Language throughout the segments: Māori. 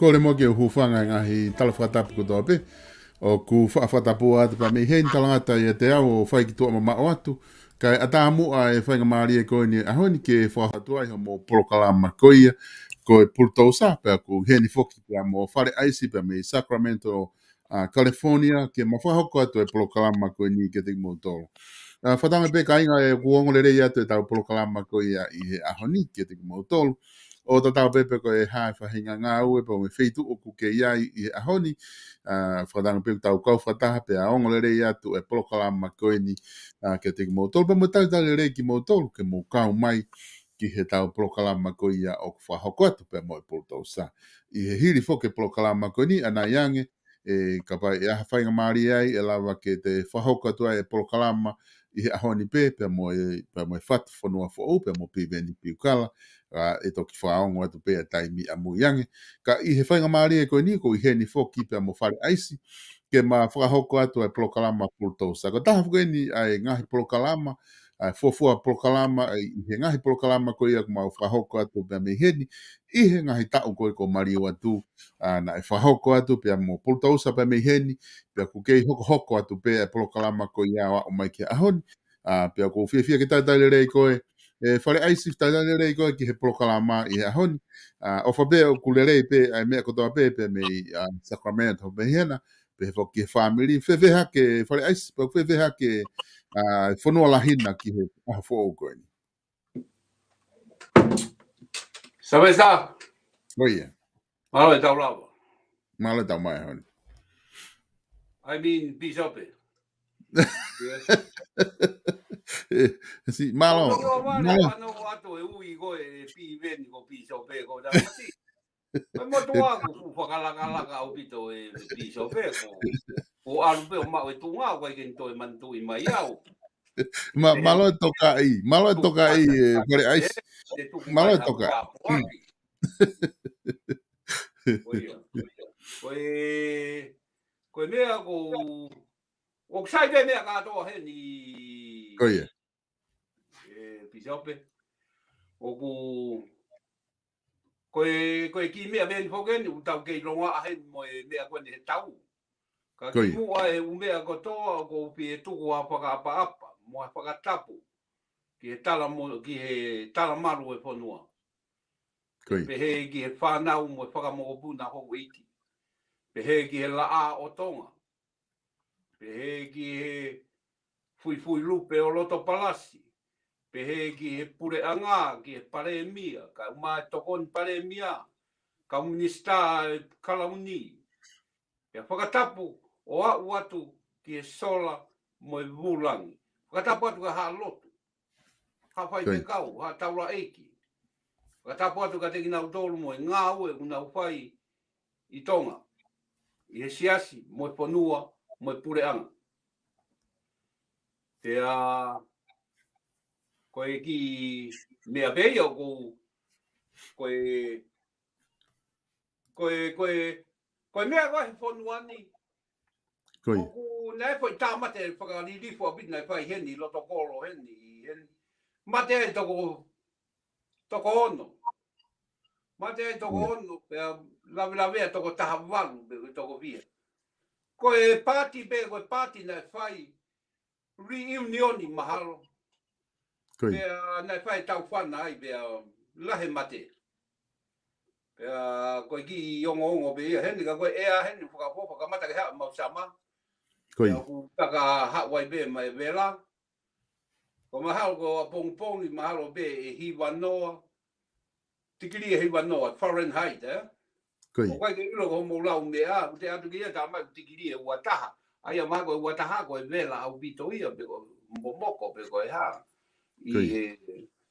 Ko le mo ke hufanga ngahi talafatapu ko tope o ku whaafatapu atu pa me hen talangata ia te au o whai ki tua mama o atu kai atamu a e whainga maari e koe ni ahoni ke whaatua iho mo polokalama koia ko e pultousa pe ku heni foki pe mo whare aisi pe me Sacramento California ke mawhahoko atu e polokalama koe ni ke te mo tolo. Whatanga pe ka inga e kuongo le rei atu e tau polokalama koia i he ahoni ke te mo tolo. O tatau pepe ko e hae whahinga ngā ue pa me wheitu o kuke iai i ahoni whakatanga pepe tau kau whataha pe a ongo le rei atu e polokalama koe ni ke te mo tolu pa mo tau le rei ki mo tolu ke mo kau mai ki he tau polokalama koe ia o whahoko atu pe mo e polotau sa i he hiri fo ke polokalama koe ni ana iange e ka pai e aha whainga maari ai e lawa ke te whahoko atu ai e polokalama i he ahoni pe mo e whatu whanua fo pe mo piveni piukala e toki whaongo atu pe a taimi a muiange. Ka i he whainga maari e koe ni ko i he ni whoki pe mo whare aisi ke ma whakahoko atu ai polokalama pultousa. Ko taha whuke ni ai ngahi polokalama, ai fofua polokalama, i he ngahi polokalama koe ia ma whakahoko atu pe me heni, i he ngahi tau koe ko mariu atu na e whahoko atu pe mo pultousa pe me heni, pe ku kei hoko atu pe a polokalama koe ia wa o mai ke ahoni, pe ko fia ke tai rei koe, e whare aisi tātane rei koe ki he polokalama i he ahoni. O whape o kulerei pe, ai mea kotoa pe me Sacramento pe hena, pe he whoki he whamiri, whewheha ke whare aisi, pe whewheha ke whanua lahina ki he aha whoa koe ni. Sabe sa? Oia. Malo e tau lawa. Malo e tau mai ahoni. I mean, Bisope. Si, malo. Malo. Ano ato e ui ko e piven ko Bisope ko da mati. Pe mo tua ko whakalaka au pito e Bisope ko. O alu pe o mau e tunga ko e kento e mantu i mai au. Malo e toka i. Malo e toka i. Whare aisi. Malo e toka. Koe mea ko o sai pe mea katoa he ni Koe. Bisope. O ku koe ki mea veni foken u tau kei longa a he mo e mea koe he tau. Ka ki mua e u mea kotoa ko pi e tuku a whakaapa mo a whakatapu. Ki he tala maru e whanua. Pehe ki he whanau mo e whakamokopuna hou iti. Pehe ki he laa o tonga. Pehe ki he fui lupe o loto palasi. Pehe ki he pure anga, ki he pare mia. Ka umai tokon pare mia. Ka unista kalauni. Pea whakatapu o au atu ki he sola mo e vulangi. Whakatapu atu ka haa lotu. Ha whai te kau, ha taula eiki. Whakatapu atu ka teki nau tolu mo e ngā ue unau whai i tonga. I he siasi mo e whanua mo e pure anga. Pea koe ki mea pei au koe mea koe he whanua ni. Oku nei fo ta mate whakariri fo bit nei whai heni loto kolo heni. Mate e toko ono. Mate e toko ono pea lawe toko taha walu pe toko via. Koe party pe koe party nei whai reunioni mahalo. Pea nei whai tau whana ai pea lahe mate. ko ki yongo be hen ka ko hen fuka ka mata ka ma sama Koi. ku taka ha wai be mai vela ko mahalo ko pong i mahalo be e hiwanoa tikiri e hiwanoa Fahrenheit Koi. ko kai ke ilo ko mo lau mea te atu kia ta mai tikiri e wataha ai ma ko wataha ko vela au bito ia be ko mbomoko be ko ha i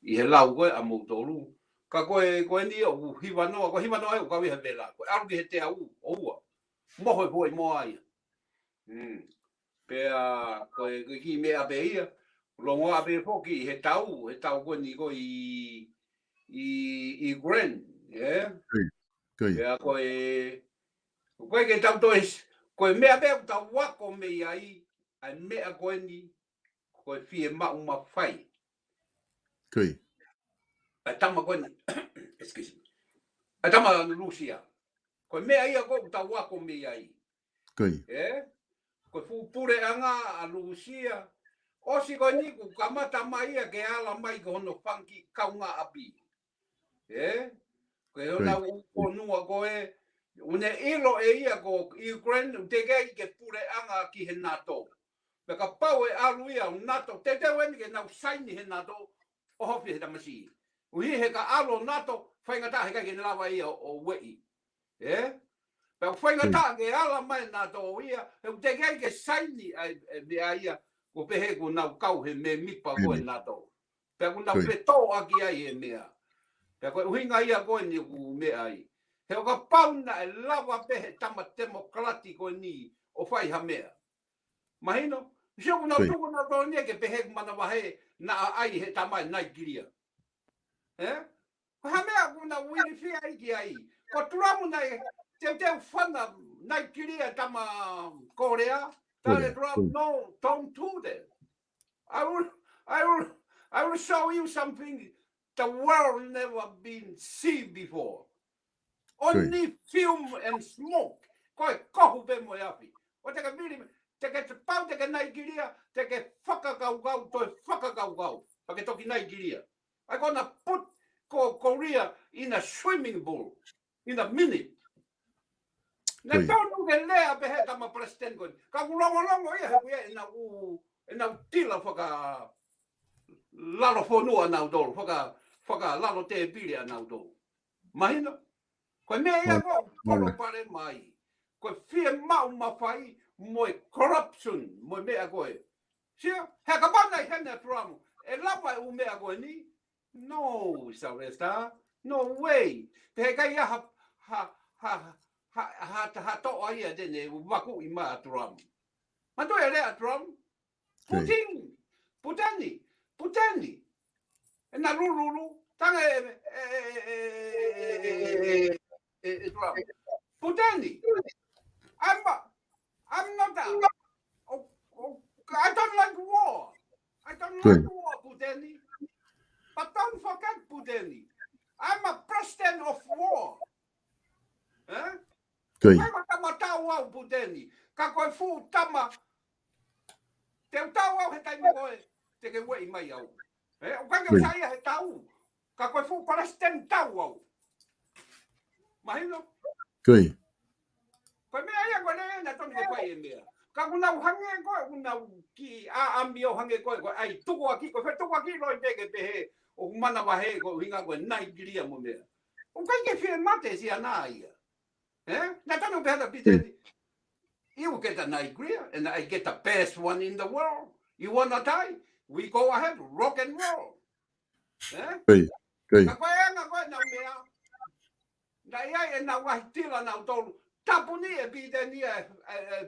he lau ko a mo tolu ka ko ni o hiwanoa ko hiwanoa ko vi he vela ko au he te au o mo ho mo ai pe a ko ki me a be ia longo a be foki he tau ko ni ko i Gren pe a ko ke tau to ko me a be tau wa ko me ai me a ko ni ko fie ma uma fai a tama ko ni excuse me a tama Lucia ko me ai ko tau wa ko me ai ko fu pure anga a Lucia o si ko ni ku kamata mai ke ala mai ko no funky kaunga api ko na ko nua ko une ilo ia ko Ukraine te ke pure anga ki he NATO pe ka pau alu ia NATO te wen ke na saini he NATO o hofi he tamasi u he ka alo NATO fai ngata he ka ke lava ia o wei pe fai ngata ke ala mai NATO ia te ke saini me ia ko pe he ko na kau he me mipa ko NATO pe ko na pe to aki ai e mea pe ko hinga ia ko ni ku me ai he ka pau na lava pe he tama demokratiko ni o fai ha mea mahino jo na tu na to ni ke pe he mana wa he na ai he tama Nigeria ha mea ko na wi fi ai ki ai ko turamu na te fana Nigeria tama Korea tale drum no don't do that I will show you something the world never been seen before only film and smoke ko be mo yapi o te ka miri te ke pau te ke Nigeria te ke whakakau to whakakau pa ke toki Nigeria I gonna put Korea in a swimming pool in a minute na tonu ke lea pe he kama president ko ka longo ia he na tila whaka lalo fonua na udol whaka lalo te pili na udol mahina ko me ia ko pare mai ko fie mau mawhai moi corruption moi mea koe sia he ka bana i hene Trump e lapa u mea koe ni no Sauresta no way te ka ia ha to ai de ne waku i ma Trump ma to ele a Trump Putani na lulu tanga Trump Putani I'm not I don't like war. I don't like war, Puteni. But don't forget, Puteni. I'm a president of war. I'm a tawa, Puteni. Kako fu tama. Te tawa he tai mo te ke wei mai au. O kanga saya he tau. Kako fu president tawa. Mahino? Koi. Ko me ai ko le na toni ko pai me. Ka kuna hange ko kuna ki a ambio hange ko ai tuko aki ko fe tuko aki roi te ke he o mana wa he ko hinga ko Nigeria mo me. O kai ke fe mate si ana ia. Na toni pe da pite. You get a Nigeria and I get the best one in the world. You wanna die? We go ahead, rock and roll. Ka ko nga ko na me. Na ia na wa tila na tolu tapuni e pite ni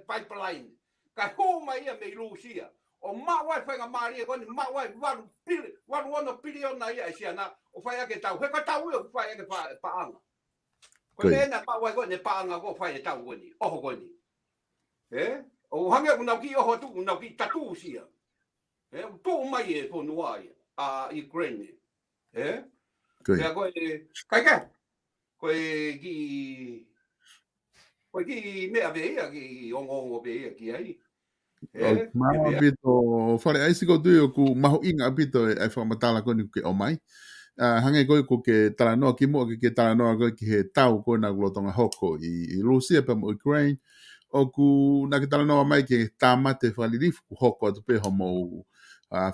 pipeline ka ho mai e me Lucia o ma wa fa nga mari ko ni ma wa one billion na ia sia na o fa ke tau he ka tau o fa ke pa anga ko le na pa wa ko ne pa anga ko fa e tau ko ni o ko ni o hange ku na ki o tu na ki tatu sia tu mai e fo no ai a Ukraine ko ka ko ki me ave ia ki ongo be ki ai ma bito fare ai siko tu ku maho inga bito e fa matala ko ni ke o mai hange koe ko ke talanoa ki mua ke talanoa koe ki he tau koe na kulotonga hoko i Rusia pa mo Ukraine o ku na ke talanoa mai ke tamate whalirifu ku hoko atu pe homo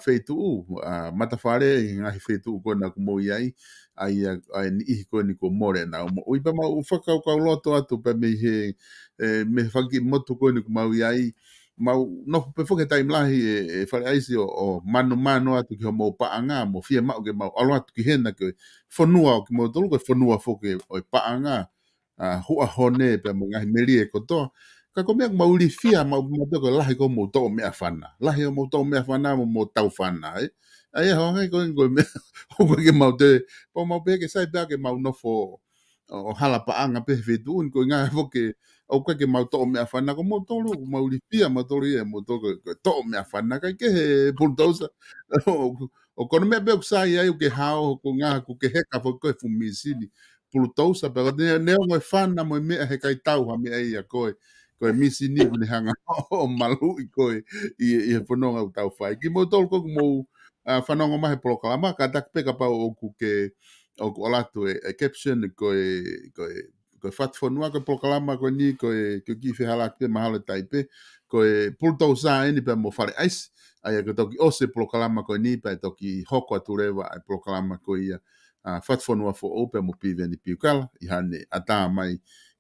feitu matawhare i ngahi feitu koe na kumo iai ai ni ihi koe ni ko more na ui pa mau whakau kau loto atu pa me he me whaki motu koe ni kumau iai mau no pe foke tai mlahi e fale aisi o mano atu ki homo paanga mo fia mau ke mau alo atu ki hena ke fonua o ki mo tolu ke fonua foke o paanga hua hone pe mo ngahi meri e kotoa ka ko mea mau li fia mau mo ko lahi ko mo to mea fana lahi mo to mea fana mo tau fana ai ho ngai ko me o ko ke mau te po mau pe ke sai pe ke mau no fo o hala paanga pe fetu ko ngahi foke o koe ke mau to'o mea whana, ko mau tolu, mau li pia, mau tolu ia, mau tolu to'o mea whana, kai ke he bulldozer. O kono mea beo kusai ai o ke hao, ko ngā, ko ke heka, fo koe fumisini, bulldozer, pero neo ngoe whana mo mea he kai tau ha mea ia koe, koe misini kune hanga o malu i koe, i he whanonga u tau whai. Ki mau tolu ko mau whanonga mahe proklama, ka tak peka pau o ku ke, o ku olatu caption koe whatwhanua koe proklama koe ni koe ki whihalak pe mahalo taipe koe pultau sa eni pe mo whare ais ai koe toki ose proklama koe ni pe toki hoko atu rewa ai proklama koe ia whatwhanua fo ope mo piveni piukala i hane ata mai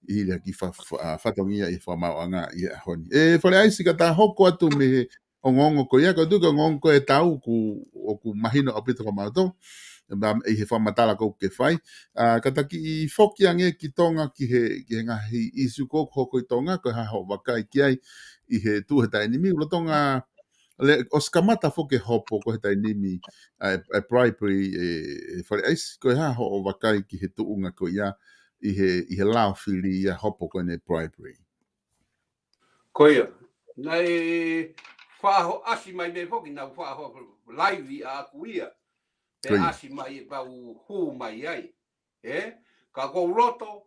i hile ki whatongia i whamau anga i honi. E whare ais i ka tā hoko atu me he o ngongo koe ia koe tuka ngongo koe tau ku mahino o pito whamau i he whamatala kou ke whai. Ka taki i whoki ange ki tonga ki he ngahi isu kou hoko i tonga, ko ha ho waka i ki ai i he tūheta inimi. Ula tonga, o skamata whoke hopo ko he tainimi a bribery e whare ais, ko ha ho waka i ki he tuunga ko ia i he lao whiri ia hopo ko ne bribery. Ko ia, nei whaho asi mai me whoki nau whaho laivi a aku ia. Te asi mai e pau hū mai ai. Ka kou roto,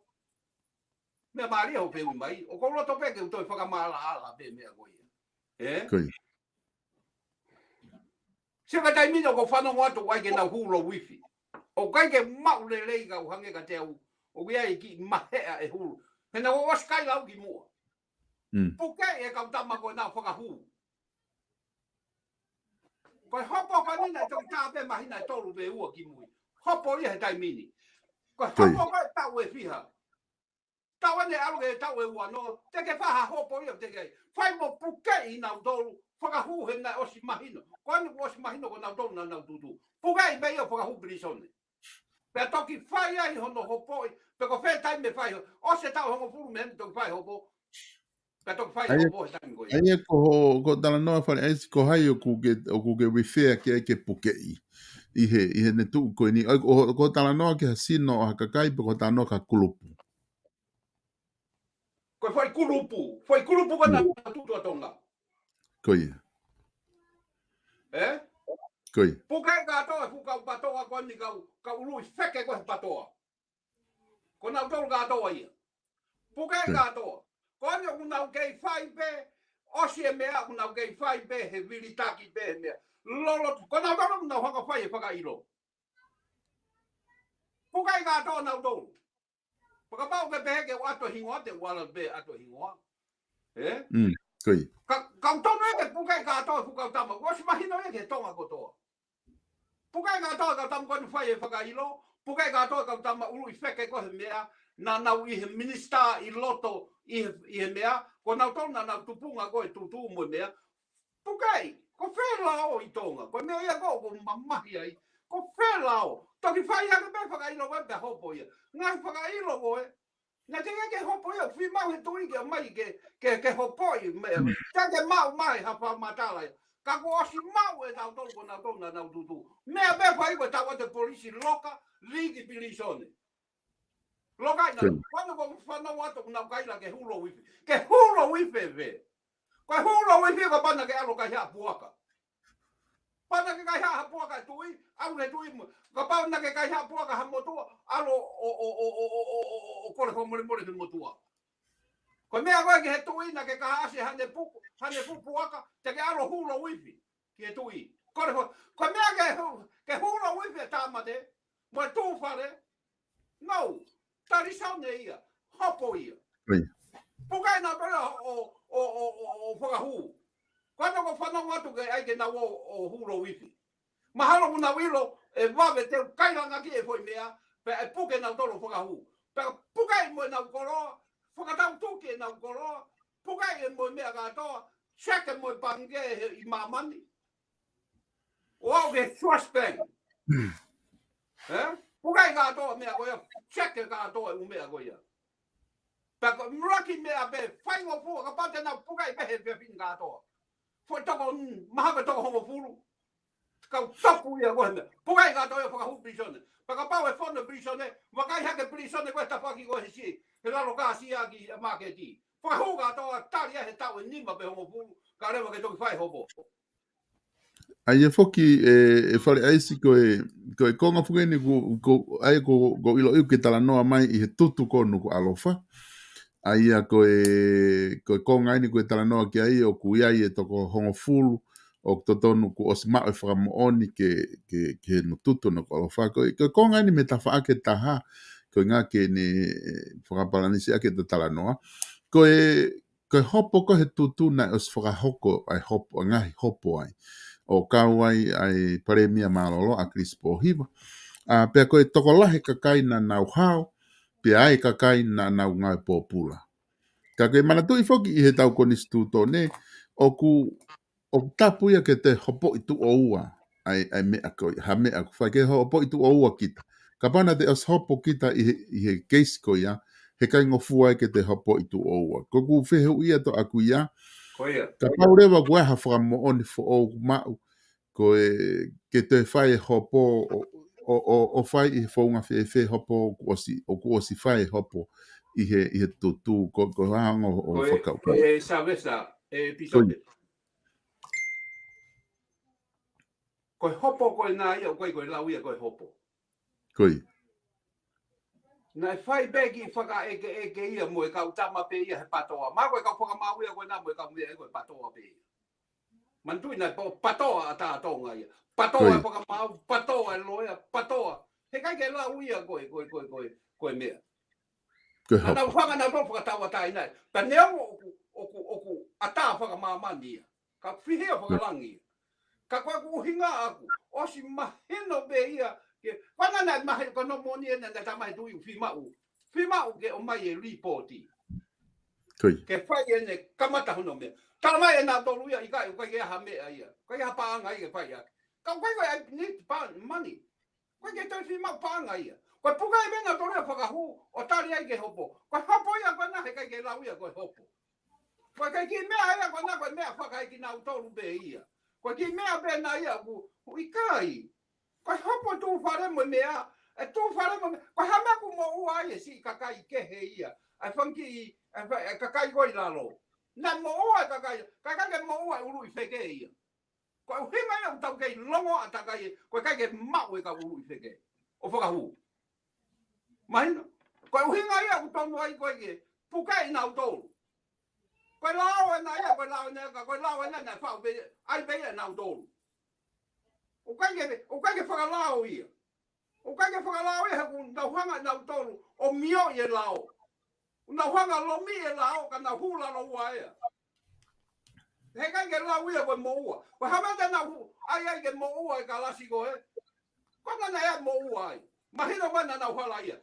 mea maari ho peu mai, o kou roto peke utoi whakamala ala pe mea koe ia. Koi. Sika tai mino ko whanongo atu wai ke nau hūro wifi. O kai ke mau le lei kau hange ka te au, o kia i ki mahea e hūro. Hena o waskai lau ki mua. Puke e kau tama koe nau whakahū. Koe hopo ka nina toki tāpe mahina e tolu pe ua ki mui. Hopo ia he tai mini. Koe hopo koe tau e whiha. Tau ane alu e tau e ua no. Teke whaha hopo ia teke. Whai mo puke i nau tolu. Whakahu he nai osi mahino. Koe ane osi mahino ko nau tolu na nau tutu. Puke i mei o whakahu brisone. Pea toki whai ai hono hopo i. Pe ko whai tai me whai. Ose tau hongo furu me toki whai hopo. Aia ko tala noa whare aisi ko hai o kuke wifea ki ke pukei i he ne tuu koe ni ko tala noa ki ha sino o haka kai pe ko tala noa ka kulupu ko whai kulupu ka na tutu atonga koe koe pukai ka toa fukau patoa ko ni ka ului feke ko patoa ko na tolu ka toa ia pukai ka toa Kono unau kei whai pe, osi e mea unau kei whai pe, he viritaki pe mea. Lolo, kono unau hanga whai e whakairo. Pukai ka tō nau tōru. Whakapau ke pehe ke ato hingoa, te wala pe ato hingoa. Koi. Kau tono e ke pukai ka tō fukau tama, osi mahino e ke tonga kotoa. Pukai ka tō kau tama kono whai e whakairo, pukai ka tō kau tama ulu i wheke ko he mea, na nau i he minister i loto i he mea, ko nau tona nau tupunga ko e tutu mo mea, pukai, ko whelao i tonga, ko mea ia ko mamahi ai, ko whelao, toki whai ake me whakailo koe pe hopo ia, ngai whakailo koe, na te ke hopo ia, whi mau he tui ke mai ke hopo i mea, te mau mai hapa matala ia, ka ko osi mau e nau tonu ko nau tona nau tutu, mea me whai ko tawa te polisi loka, ligi pilisone. Lokai na, quando vou falar o ato na caila que hulo wifi, que hulo wifi ve. Ko hulo wifi ko bana ke alo kai ha puaka. Bana ke kai ha puaka tui, alo le tui, ko bana ke kai ha puaka ha motua, alo o kole ko mole mole motua. Ko me agora que he tui na ke ka ase hane pu puaka, te ke alo hulo wifi, que tui. Ko me ke hulo wifi tamate. Mo tu fare. No. Tari sao nei ia. Hopo ia. Oi. Pukai na tola o whakahu. Kwana ko whanau atu ke ai ke na o huro wifi. Mahalo una wilo e wave te kairanga ki e foi mea. Pe e puke na tolo whakahu. Pe pukai mo na koroa. Whakatau tuke na koroa. Pukai e mo mea katoa. Cheke mo pange I mamani. O au ke trust bank. Pukai katoa mea koia. Cheke katoa u mea koia. Pero mraki mea be fai ngo fu ka pate na pukai be he fin katoa. Foi toko maha toko homo fulu. Ka tapu ia koina. Pukai katoa e whakahu prisone. Paka pau e fono prisone. Wakai hake prisone koe tapaki koe si. He lalo ka si aki a maketi. Whakahu katoa tari he tau e nima be homo fulu. Ka rewa ke toki fai hopo. Ai e foki e whare aisi ko e konga fukeni ko ilo iu ke tala noa mai I he tutu konu ko alofa. Ai a ko e konga ini ko e tala noa ki ai o ku iai e toko hongo fulu o totonu ku osma e whakamooni ke no tutu no ko alofa. Ko e konga ini me ta whaake taha ko ngā ke ne whakapalanisi ake te tala noa. Ko e hopo ko he tutu na os whakahoko ai hopo, ngahi hopo ai. O kauai ai paremia malolo a Crispo Hiva. Pea koe toko lahe kakai na nau hao, pea ai kakai na nau ngai pōpula. Ka koe manatu I foki I he tau konis tūtō ne, o tapu ia ke te hopo I tu o ua, ai mea koe, ha mea koe, whai ke hopo I tu o ua kita. Ka pana te os hopo kita I he case koe ia, he kai ngofua ke te hopo I tu o ua. Ko ku whehu ia to aku ia, ka paurewa kua ha whakamo oni fo o mau, ko ke te whai hopo o whai I whaunga whe hopo o kuosi whai hopo I he tutu ko hanga o whakau. Savesa, pisote. Koe hopo koe nā ia, koe lau ia koe hopo. Koi. Nai whai begi whaka eke ia mo e kau tama pe ia he patoa. Mā koe kau whakamau ia koe nā mo e kau mea e koe patoa pe ia. Mantui nai patoa a tā tonga ia. Patoa e whakamau, patoa e loia, patoa. He kai ke lau ia koe mea. Nā tau whanga nā tō whakatawa tai nai. Pa neo oku a tā whakamamani ia. Ka whihea whakalangi ia. Ka koe ku hinga aku. Osi mahino be ia. Whana nai mahi ko no moni e nai tamahi tui u whimau. Whimau ke o mai e reporti. Ke whai e ne kamata hono mea. Tala mai e nā tolu ia I kai koe ke aha mea ia. Koe ke aha paanga ia whai ia. Ka koe koe I need money. Koe ke tau whimau paanga ia. Koe pukai me nā tolu ia whakahu o tari ai ke hopo. Koe hopo ia koe nā he kai ke lau ia koe hopo. Koe kai ki mea ia koe nā koe mea whakai ki nā tolu be ia. Koe ki mea be nā ia ku I kai. Koe hopo tū whare mo mea. E tū whare mo mea. Koe hamea ku mo ua ia si kakai kehe ia. Ai whanki kakai koi lalo. Nā mo ua kakai. Kakai ke mo ua uru I wheke ia. Koe uhinga ia utau kei longo a takai. Koe kai ke mau e ka uru I wheke. O whakahu. Mahina. Koe uhinga ia utau ai koe ke. Pukai nā utolu. Koe lao e nā ia. Koe lao e nā. Koe lao e nā nā whau. Ai beia nā utolu. O kai ke whakalao ia. O kai ke whakalao ia ku nau hanga nau tolu. O mio I e lao. Nau hanga lomi e lao ka nau hula lo ua ia. He kai ke lao ia koe mo ua. Koe hamata nau ai ke mo ua e ka lasi koe. Koe nana ea mo ua ai. Mahino koe nau hala ia.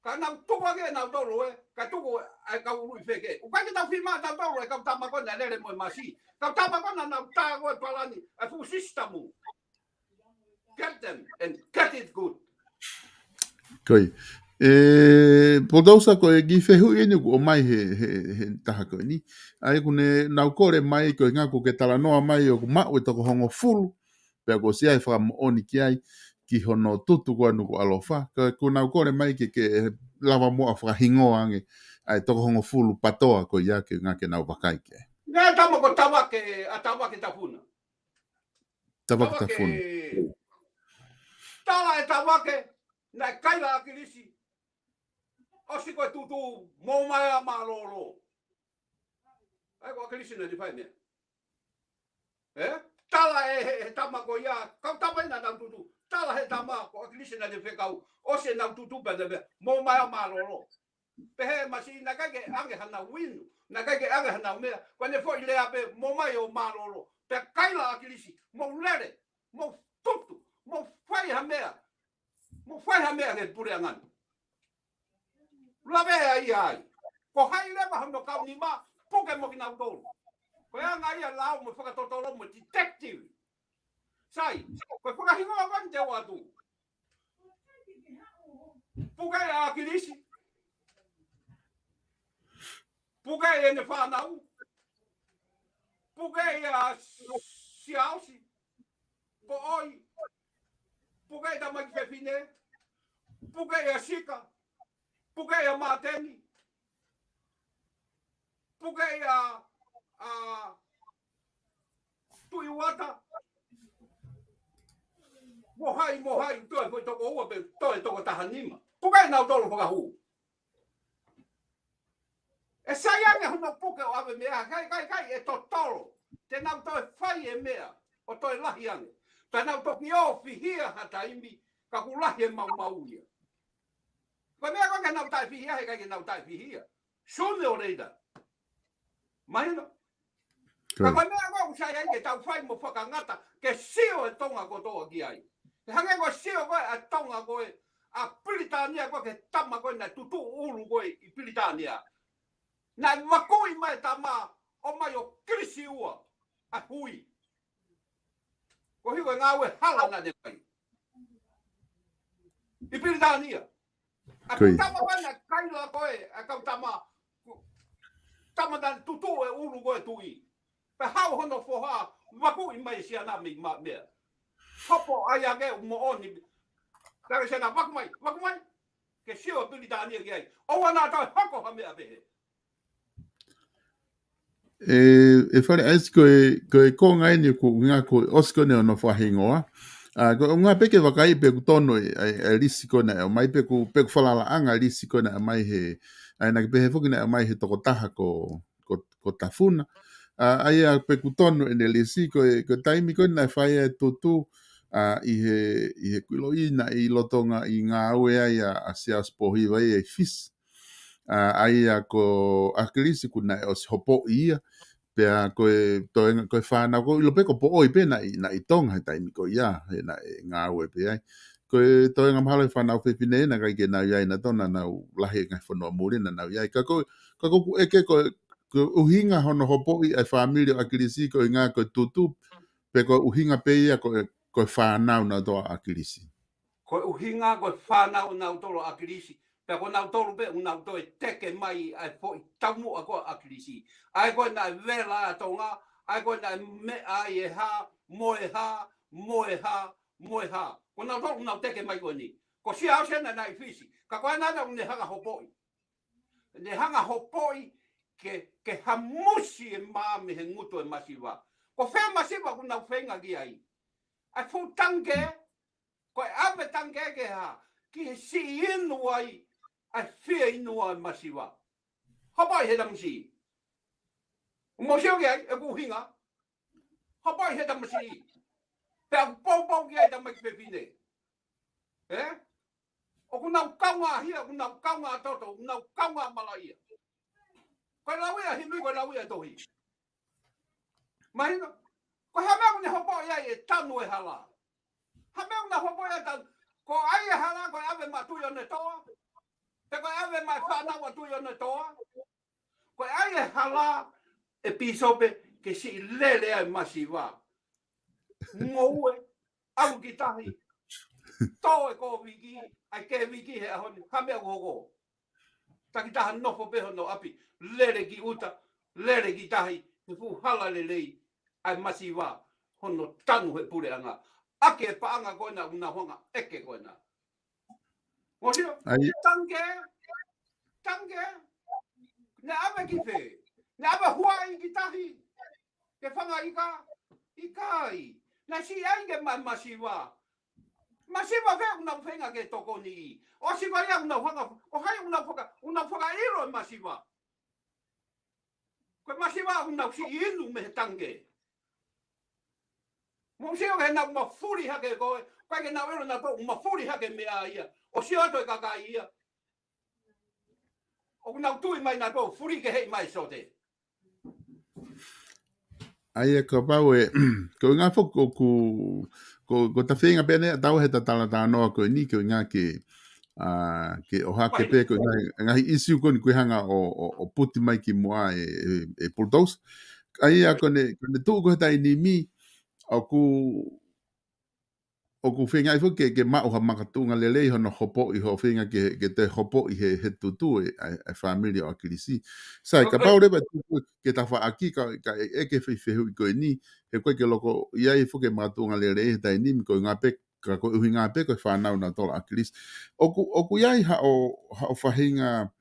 Ka nau tuku ake nau tolu e. Ka tuku ai ka uru I wheke. O kai ke tau whima nau tolu e kau tama koe na lere mo e masi. Kau tama koe na nau tā koe palani. E fu sistamu. Get them and get it good. Koi. Po dausa ko e gi whehu inu ko o mai he taha koe ni. Ai kune nau kore mai ko ngā ko ke tala noa mai o ku mau e toko hongo fulu. Pea ko si ai whakamo oni ki ai ki hono tutu ko anu ko alofa. Ko nau kore mai ke lava moa whakahingo ange. Ai toko hongo fulu patoa ko ia ke ngā ke nau wakai ke. Nē tama ko tawake a tawake tafuna. Tawake tafuna. Tala e tawake nai kaila a kirisi. Osi koe tutu mō mai a malolo. Ai ko a kirisi nai whai mea. Tala e tama ko ia. Kau tama ina nau tutu. tala he tama ko akilisi na de fekau o se na tutu pa de mo mai ma lo pe he masi na ka ke ange hana win na ka ke ange hana me ko ne fo ile ape mo mai o ma lo pe kai la akilisi mo lere mo tutu mo fai ha mea ke pure angan la be ai ko hai le ma hando ka ni ma puke mo kina to ko anga ia la mo fa to to mo detective sai ko fa hingo avan te watu puke akilisi puke ene fa nau puke ya siausi po oi puke da mai fefine puke ya sika puke ya mateni puke ya tu iwata mo hai to ko to ko be to ko tahanima puke na to lo ka hu e sai anga hono puke o ave mea kai e to tolo te na to fai e mea o to lahi anga te na to ki o fi hia hata imi ka ku lahi mau ia ko mea ko na tai fi hia ka na tai fi hia sune o reida mai no ka ko mea ko sai ai ke tau fai mo faka ngata ke sio e tonga ko to ki ai hange ko sio ko a tonga ko a Britania ko ke tama ko na tutu ulu ko i Britania na makoi mai tama o mai o krisi ua a hui ko hiwa ngawe hala na de kai i Britania a tama wana kaila ko a ka tama dan tutu e ulu ko tui pe hau hono fo ha makoi mai sia na mi ma me hopo aya ge mo oni ka se na vakmai ke sio Britania ge ai o wana ta hako ha me abe fale ais ko ngai ni ko nga ko osko ne no fa hingoa ko nga peke wakai pe kutono e risiko na mai pe ku fala la anga risiko na mai he ai na pe he foki na mai he toko taha ko tafuna ai a pe kutono en el risiko ko taimi ko na fai tutu i he kulo ina i lotonga i nga awe ai a sia spohi vai e fis ai a ko akilisi kuna os hopo ia pe ko fana ko lo pe ko po oi pe na i tonga tai mi ko ia na nga we pe ai ko to nga mhala fana fe pine na ka ke na ia na tona na la he nga fono muri na ia ka ko eke ko uhinga hono hopo i familia akilisi ko nga ko tutu pe ko uhinga pe ia ko fana na to akilisi ko uhinga ko fana na to akilisi pe ko na to pe una to teke mai ai fo tamu ko akilisi ai ko na vela tonga ai ko na me ai ha moeha ko na to una teke mai ko ni ko si a se na na fisi ka ko na na ne hanga hopoi ke hamusi e mame he nguto e masiva ko fe masiva ko na fenga gi ai fu tange ko ave tange ke ha ki si inu ai a fia inu ai masiva hapai he damsi mo sio ge e ku hinga hapai he damsi pe po ge da mai pe fine o ku na kaunga hia ku na kaunga toto ku na kaunga malaia ko la wea himi ko la wea tohi mai no ko ha me ne hopo ia e tanu e hala ha me na hopo ia tan ko ai hala ko ave matu yo ne toa te ko ave mai fa na wa tu yo ne toa ko ai hala e pisope ke si lele ai masiva ngoe au kitahi to e ko viki ai ke viki he hon ha me go takita no fo be no api lele ki uta lele ki tahi fu hala lelei ai masiva hono tanu he pure anga ake pa anga ko na una honga eke ko na o sio tange na ave ki fe na ave huai ki tahi ke fanga ikai na si ai ke masiva ve una fenga ke toko ni o si vai una honga o hai una foka iro masiva ko masiva una si inu me tange mo sio ke na mo furi ha ke ko Kai ke na ero na to ma furi ha ke me ia. O si ato ka ka ia. O na tu mai na to furi ke hei mai so te. Ai ka pau e ko ngā whoko ko ta whenga pene tau he ta tala tā noa ko ni ko ngā ke o hake pe ko ngā isi ko ni koe hanga o puti mai ki mua e bulldoze. Ai a kone tu ko he tai ni mi o ku whenga i whuke ke mao ha makatunga lelei hono hopo i ho whenga ke te hopo i he tutu e familia o akirisi. Sai, ka pau rewa tuku ke ta wha aki ka eke whiwhihu i koe ni, he koe ke loko iai whuke makatunga lelei he tai ni mi koe ngā pe, ka koe uhi ngā pe koe whanau na tola akirisi. O ku iai ha o whahinga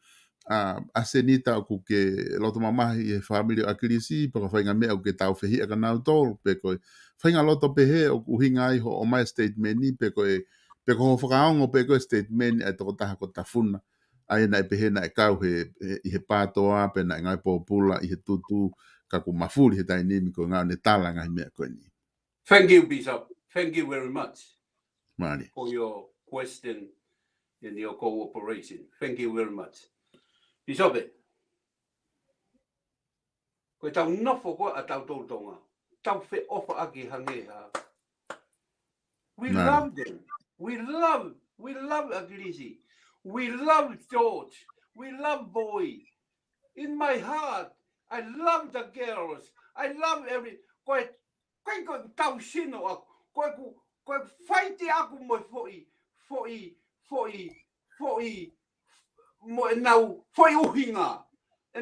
a senita o ku ke loto mamahi e familia o akirisi, pa ka whainga mea o ke tau whihi a ka nau tolu, pe koe whainga loto pehe o uhinga i ho o mai statement ni pe ko ho whakaongo pe ko statement e toko taha ko tafuna ai na pehe na e kau i he pātoa pe na ngai pōpula i he tutu ka ku mafuri he tai nimi ko ngā ne tala ngai mea koe ni. Thank you, Bishop. Thank you very much Mani. For your question and your cooperation. Thank you very much. Bishop, koe tau nofo koe a tau tōtonga. Tau whi ofa aki hange ha. We love them. We love Agilisi. We love George. We love Boy. In my heart, I love the girls. I love koe tau sino aku. Koe whaiti aku mo mo e nau foi uhinga. E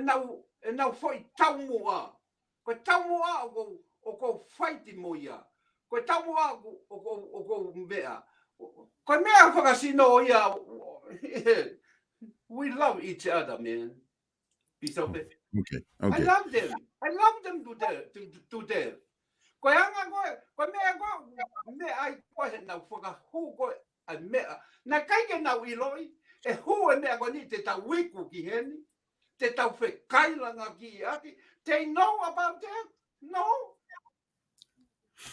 nau foi tau mua. Koe tau mua o ko fighti mo ia. Koe tamu o ko mea. Koe mea whakasino ia. We love each other, man. Okay. I love them. I love them to death. Koe anga koe mea mea ai koe he nau whakahu koe a mea. Na kaike nau iloi, e hu e mea koe ni te tau wiku ki heni. Te tau whekailanga ki aki. They know about that? No.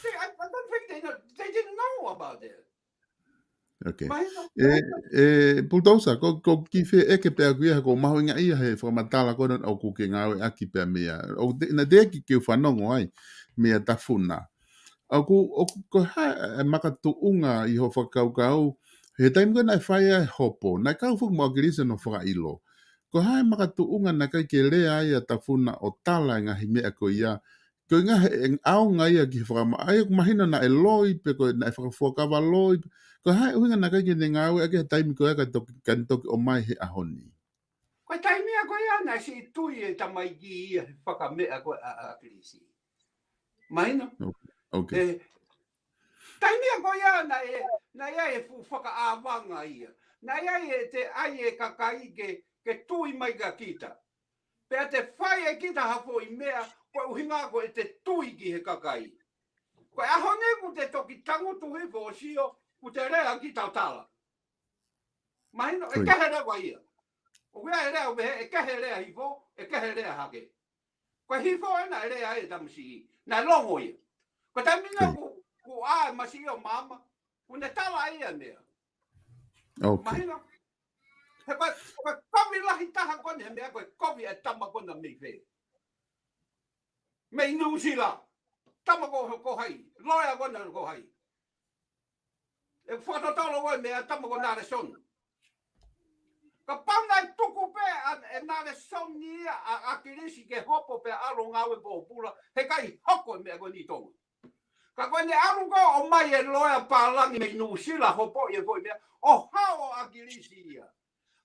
I don't think they didn't know about that. Okay. Bulldozer, ko ki whi eke pēr kuia ko maho inga ia he whamatala konan au ku ke ngāwe aki pēr mea. Na dea ki ke whanongo ai mea tafuna. Au ko hai makatu unga i ho whakaukau, he taim koe nai whaia e hopo, nai kau whuk mo akirisa no whakailo. Ko hai makatu unga na kai ke lea ai a tafuna o tala ngahi mea ko ia, ko inga he au ngai a ki whakama, ai ko mahina na e loi, pe ko na e whakafuakawa loi, ko hai uhinga na kai ke ne ngāwe ake he taimi ko eka toki o mai he ahoni. Koe taimi a koe ana si tui e tamai ki ia he whakamea koe a kirisi. Mahina? Okay. Taimi a koe ana na ia e whakaawanga ia. Na ia e te ai e kakai ke tui mai ka kita. Pea te whai e kita hafo i mea, koe uhinga koe te tui ki he kakai. Koe ahone ku te toki tangutu he fo sio, ku te rea ki tau tala. Mahino, e kehe rea koe ia. O wea e rea ubehe, e kehe rea hifo, e kehe rea hake. Koe hifo ena e rea e tamsi, na longo ia. Koe tamina ku a masi o mama, ku ne tala ia mea. Mahino, he koe kovi lahi taha kone he mea, koe kovi e tama kona mei whee. Mei nusila, tama ko hai, loia kona ko hai. E whatotalo koe mea tama ko nare son. Ka pauna i tuku pe e nare son ni a kirisi ke hopo pe aro ngawe po pula, he kai hoko mea ko ni tonga. Ka koe ne aru ko o mai e loia palangi mei nusila hopo e koe mea, o hao a kirisi ia.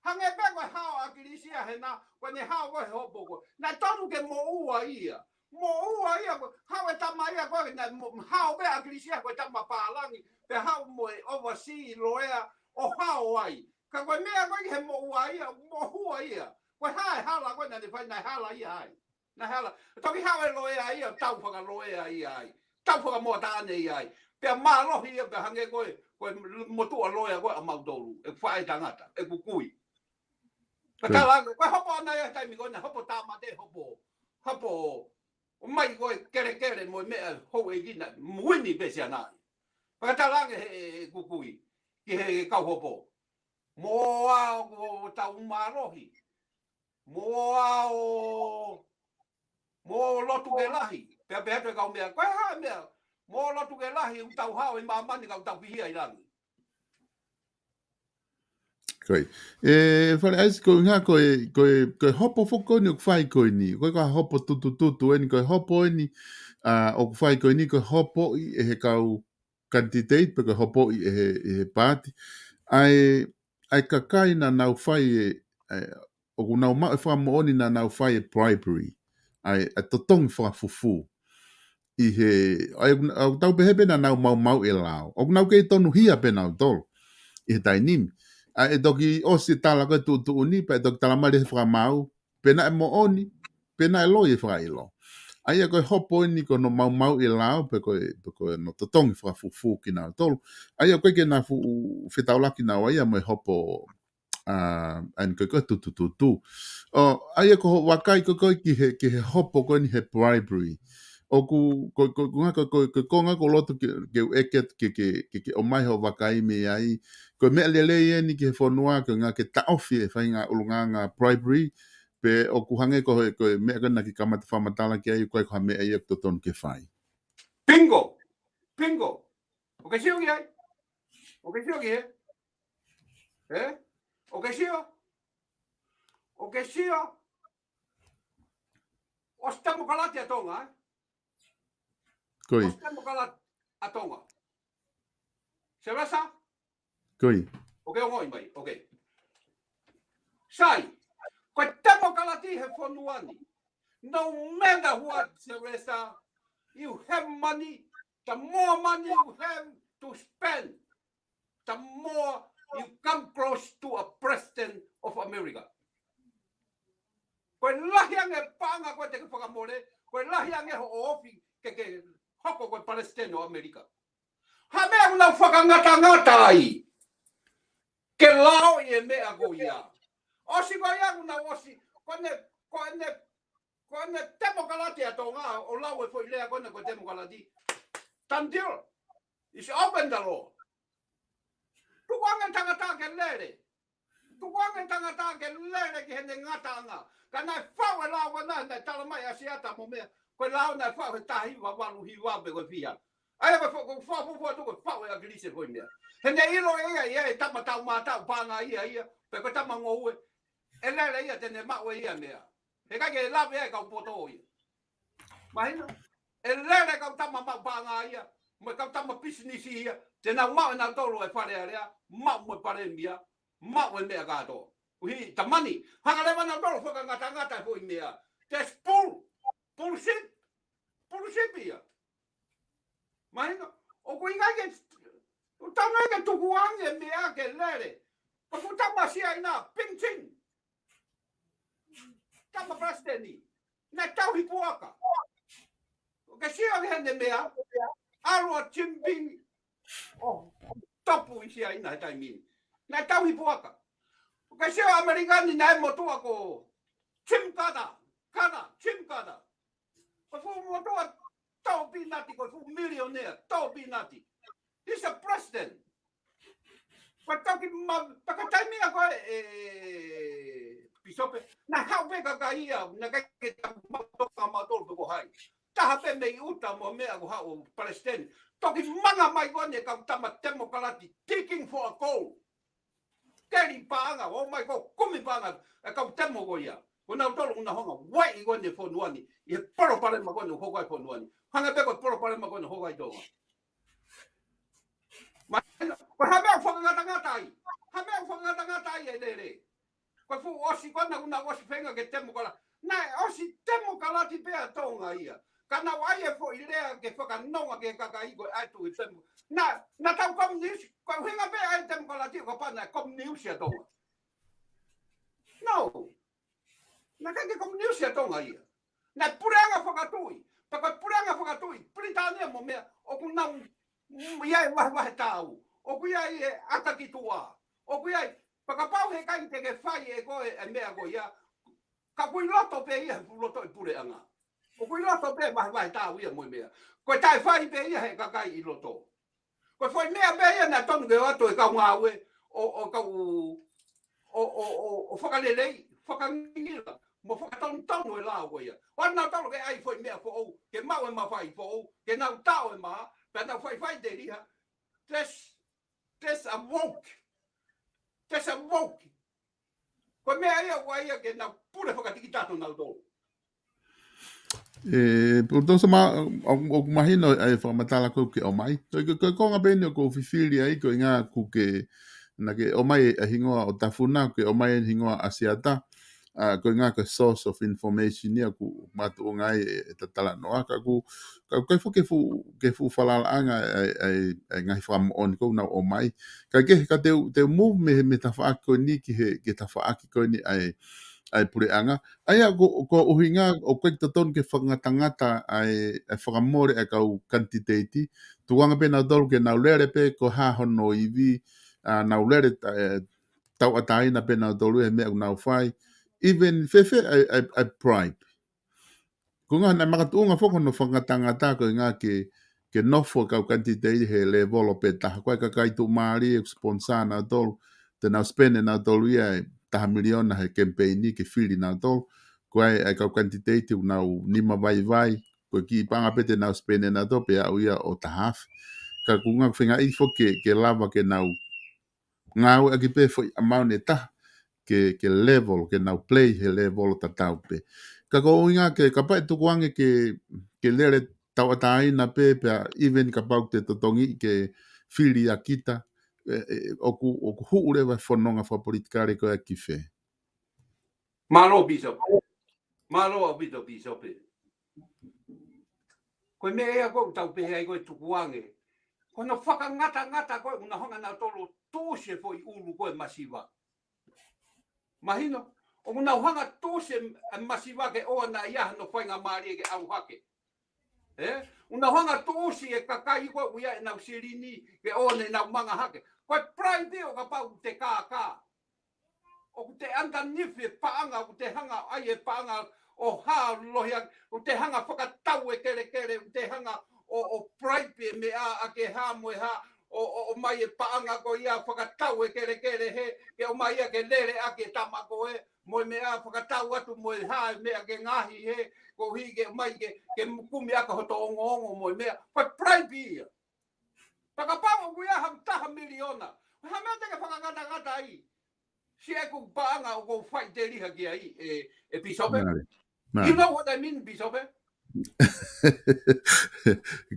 Hange pe koe hao a kirisi ia he na, koe ne hao koe hopo koe. Na tonu ke mo ua ia. Mo ua ia koe, hao e tama ia koe, na hao pe a kirisi ia koe tama palangi, pe hao mo e oversee loea o hao ai. Ka koe mea koe he mo ua ia, mo hua ia. Koe hae hala koe na ne whai nai hala ia ai. Na hala, toki hao e loea ia, tau whaka loea ia ai. Tau whaka moa tāne ia ai. Pea maa lohi ia, pe hange koe, koe motua loea koe a mautoru, e whae tangata, e kukui. Ka tala, koe hopo ana ia taimi koe na hopo tāmate, hopo, o mai koe kere mo mea hou e gina, muini pesi anai. Whakatalange he kukui, ki he kauhopo. Moa o tau marohi. Moa o lotu ke lahi. Pea pea te kau mea, koe ha mea. Mo lotu ke lahi, u tau hao i mamani kau tau pihia i rangi. Koi. Whare aisi ko ngā koe hopo whoko ni o kwhai koe ni. Koe ka hopo tutu eni koe hopo eni o kwhai koe ni koe hopo i e he kau candidate pe koe hopo i e he pāti. Ai kakai na nau whai o ku nau mau e whamooni na nau whai e bribery. Ai totongi whakafufu. I he, au tau pehepe na nau mau e lao. O ku nau kei tonu hia pe nau tolu. I he tainimi. E doki o si tala koe tu uni, pa e doki tala mare he whakamau, pena e mo oni, pena e loi e whakailo. Ai a koe hopo ni ko no mau i lao, pe koe no totongi whakafufu ki nau tolu. Ai a koe ke na whetaulaki nau ai a mo e hopo an koe tu. Ai a ko wakai koe ki he hopo koe ni he bribery. O ku konga ko loto ke eket ke o mai ho wakai me ai ko me lele ni ke fonua ko nga ke taofi e fainga ulunga bribery pe o ku hange ko me kana ki kamata famatala ke ai ko me ai to ton ke fai Bingo. O que sio ai? O que sio que eh? O que sio? O stamo kalati a tonga, Koi. O stamo kalati a tonga. Se rasa? Koi. O que o ngoi mai, o que. Sai. Ko tamo kalati he fonuani. No matter what, Teresa, you have money. The more money you have to spend, the more you come close to a president of America. Koe lahi ange panga koe te whakamore, koe lahi ange ho ofi ke hoko koe Palestine o Amerika. Ha mea una whakangata ai. Ke lao i e mea ko ia. Osi koe ia una osi, koe ne demokalati ato ngā, o lau e fo i lea koe koe demokalati. Done deal. It's open the law. Tukuange tangata ke lere. Tukuange tangata ke lere ki hene ngata anga. Ka nai whau e lau wana, nai tala mai asiata mo mea. Koe lau nai whau e tahi wa walu hi wabe koe pia. Ai koe whau tu koe whau e a grise koe mea. Hene ilo ia e tama tau mātau pānga ia. Pe koe tama ngoue. E lere ia tene mau e ia mea. He kai ke lawe e kau poto ia. Mahina. E lere kau tama mau pānga ia. Mo kau tama business ia. Tena mau e nau tolo e whare area. Mau mo pare mia. Mau e mea kato. Uhi, ta money. Hanga lewa nau tolo whakangata e hoi mea. That's bullshit. Bullshit ia. Mahina. O ko inga ke tama ke tukuange mea ke lere. O ko tama sia ina ping ching. Tama prasteni. Na tau hi puaka. O ke sia ke hende mea. Arua chimping. Oh, tapu isia ina he taimi. Na tau hi puaka. O ke sia Amerikani na e motua ko chimkada. Chimkada. O fu motua tau pinati ko fu millionaire. Tau pinati. He's a president. Ko toki taka taimi a koe pisope. Na hau peka ka ia. Na kai toka matolo ko hai. Taha pe mei uta mo mea ko hau Palestine. Toki manga mai kone ka tama demokalati. Digging for a goal. Keri paanga. Oh my God. Kumi paanga. E ka temo ko ia. Ko nau tolo una honga. Wai kone fonuani. I poro pare ma kone hokai fonuani. Hanga peko poro pare ma kone hokai tonga. Ko hamea whakangata ai. Hamea whakangata ai e lere. Ko fu osi kona una osi whenga ke temokala. Nai osi temokalati pea tonga ia. Kana wai e fo ilea ke whakanonga ke kakaiko atu i temo. Na tau komuniusi. Ko whenga pea ai temokalati ko pana komuniusi a tonga. No. Na kake komuniusi a tonga ia. Na pureanga whakatui. Paka pureanga whakatui. Britania mo mea. O kunau iai wahe tau. O kuia i ataki tua. O kuia i pakapau he kai te ke whai e koe e mea koe ia. Ka kui loto pe ia he loto i pure anga. O kui loto pe wahe tau ia moi mea. Koe tai whai pe ia he kakai i loto. Ko foi mea mea na tonu ke ato e kau ngā ue o kau o whakalelei, whakangila, mo whakatonu e la ua ia. Wana talo ke ai foi mea fo au, ke mau e mawhai fo au, ke nau tau e maa, pe nau whai te riha. Tes a woke. Tes a woke. Ko mea ia ua ia ke nau pure whakatiki tato nau tō. Porto sama o mahino ai whakamatala ko ke o mai. Ko konga bene ko whiwhiri ai ko inga ku ke na ke o mai a hingoa o tafuna ke o mai hingoa asiata. Ko inga ke source of information ia ku matu o ngai e tatala noa ka ku kai fu ke fu falala anga ai ngai wham on ko na o mai. Ka ke ka te move me ta wha ko ni ki ke ta wha ko ni ai pureanga. Aia ko uhinga o koe taton ke whangatangata ai whakamore e kau kantiteiti. Tuanga pe nau tolu ke nau lere pe ko hahono iwi, nau lere tau ataina pe nau tolu e mea nau whai. Even fefe ai pride. Ko ngā na makatuunga whoko no whangatangata ko ngā ke nofo kau kantiteiti he le volo pe taha. Koe ka kaitu maari e sponsor nau tolu. Te nau spene nau tolu ia taha miliona he campaigni ke whiri nā tō, ko ai kau kantiteiti nau nima vai, ko ki panga pete nau spene nā tō, pe au ia o tahaf. Ka kunga whinga i fo ke lava ke nau ngau a ki pe fo amau ne taha, ke level, ke nau play he level o tatau pe. Ka ko inga ke kapai tukuange ke lere tau ataina pe, even ka pau te totongi ke whiri a kita, oku huure vai whanonga wha politikare ko e ki whe. Malo Bishop. Malo a Bishop. Koe mea ea koe tau pehe ai koe tukuange. Koe no whakangata koe una honga nā tolo tōse fo i ulu koe masiwa. Mahino, o una honga tōse masiwa ke oa na iaha no whainga maari e ke au hake. Una honga tōse e kakai koe uia e nau sirini ke oa ne nau manga hake. Koe pride o ka pau te kākā. O te anda nife paanga, o te hanga ai e paanga o ha lohia, o te hanga whakatau e kere, o te hanga o pride me a ke ha moe ha, o mai e paanga ko ia whakatau e kere he, ke o mai a ke lere a ke tamako e, moe me a whakatau atu moe ha me a ke ngahi he, ko hi ke mai ke mukumi aka hoto ongo moe mea, koe pride ia. Whakapau o ia ham taha miliona, ha mea te ke whakangata ai. Si e ko paanga o ko fight te riha ki ai e Bishop. You know what I mean, Bishop?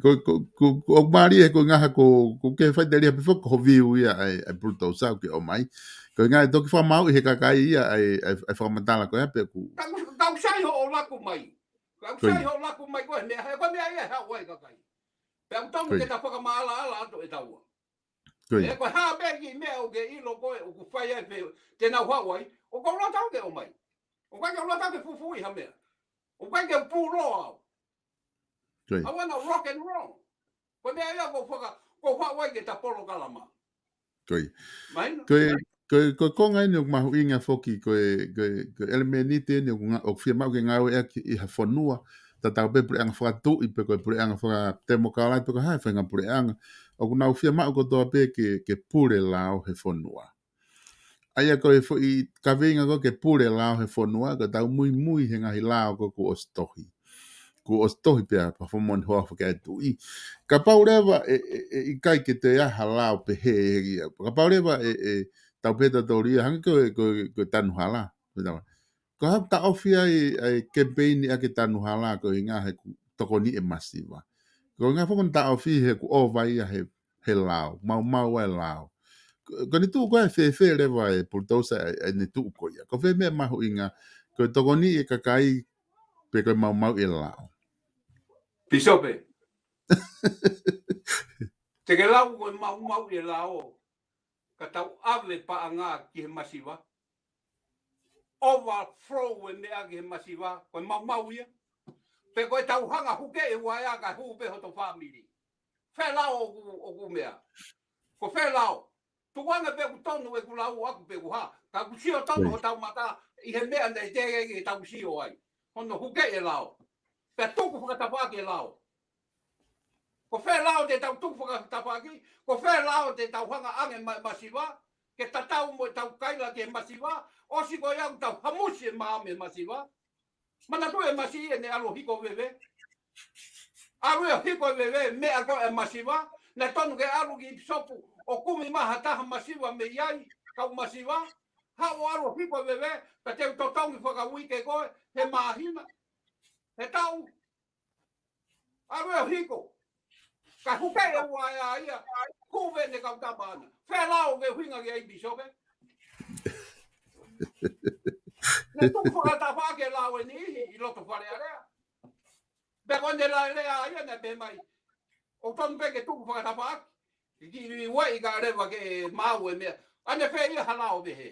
Ko mari e ko ngaha ko ke fight te riha before ko viu ia ai bruto sau ke o mai. Ko ngaha toki wha mau i he kakai ia ai whamatala ko epe ku. Tau sai ho o laku mai. Tau sai ho o laku mai ko e mea ia hea wai kakai. Pe au tamu ke ta whakamaala ala ato e taua. E ko ha begi me o ke ilo ko o ku fai ai te na Hawaii o ko lo tau ke o mai o ka lo tau ke fufu i ha me o ka ke pulo I want to rock and roll ko me ia ko Hawaii ke ta polo kalama ko konga ni o mahu inga foki ko elemenite ni o firma ke ngau e i ha fonua ta tau pe pre anga fatu i pe ko pre anga fa demokala pe ko ha fa nga pre anga o kuna ufia ma ko to pe ke pure lao he fonua aia ko i ka venga ko ke pure lao he fonua ko tau muy he ngahi lao ko ostohi pe pa fomon ho fa ke tu i ka paureva i kai ke te aha lao pe he ka paureva tau pe ta toria hang ko tanu hala ko ha ta ofia i campaign a ke tanu hala ko inga he tokoni e masiva ko nga fo ta ofi he ku o vai he lao mau e lao ko ni tu ko fe le vai por tosa ni tu ko ya ko fe me ma inga ko to ni e kakai pe ko mau e lao Bishop te ke lau ko mau e lao ka tau ave pa anga ki he masiva overflow e me a ki he masiva ko mau ia pe ko tau hanga huke e wai aga hu pe ho to family fe lao o ku mea ko fe lao tu wanga pe ku tonu e ku lao aku pe ku ha ka ku sio tonu ho tau mata i he mea nei te e tau sio ai hono huke e lao pe tu ku ka tapa ke lao ko fe lao te tau tufu ka tapaki ko fe lao te tau hanga ange masiwa ke tatau mo tau kaila ke masiwa o si ko yang tau hamusi maame masiwa mana tu e masi ne alo hiko veve alu hiko veve me ako e masiwa na tonu ke alu ki sopu o kumi maha taha masiwa me yai kau masiwa ha o alu hiko veve ka te totongi whaka wike koe he mahina he tau alu hiko ka hukai e waia ia kuwe ne kau tabana fe lao ke huinga ke ai bisope ne tu whaka tapake lao e ni i loto whare area be konde la lea ia ne be mai o ton pe ke tu whaka tapake ki wai ka rewa ke mau e mea ane fe ia halao be he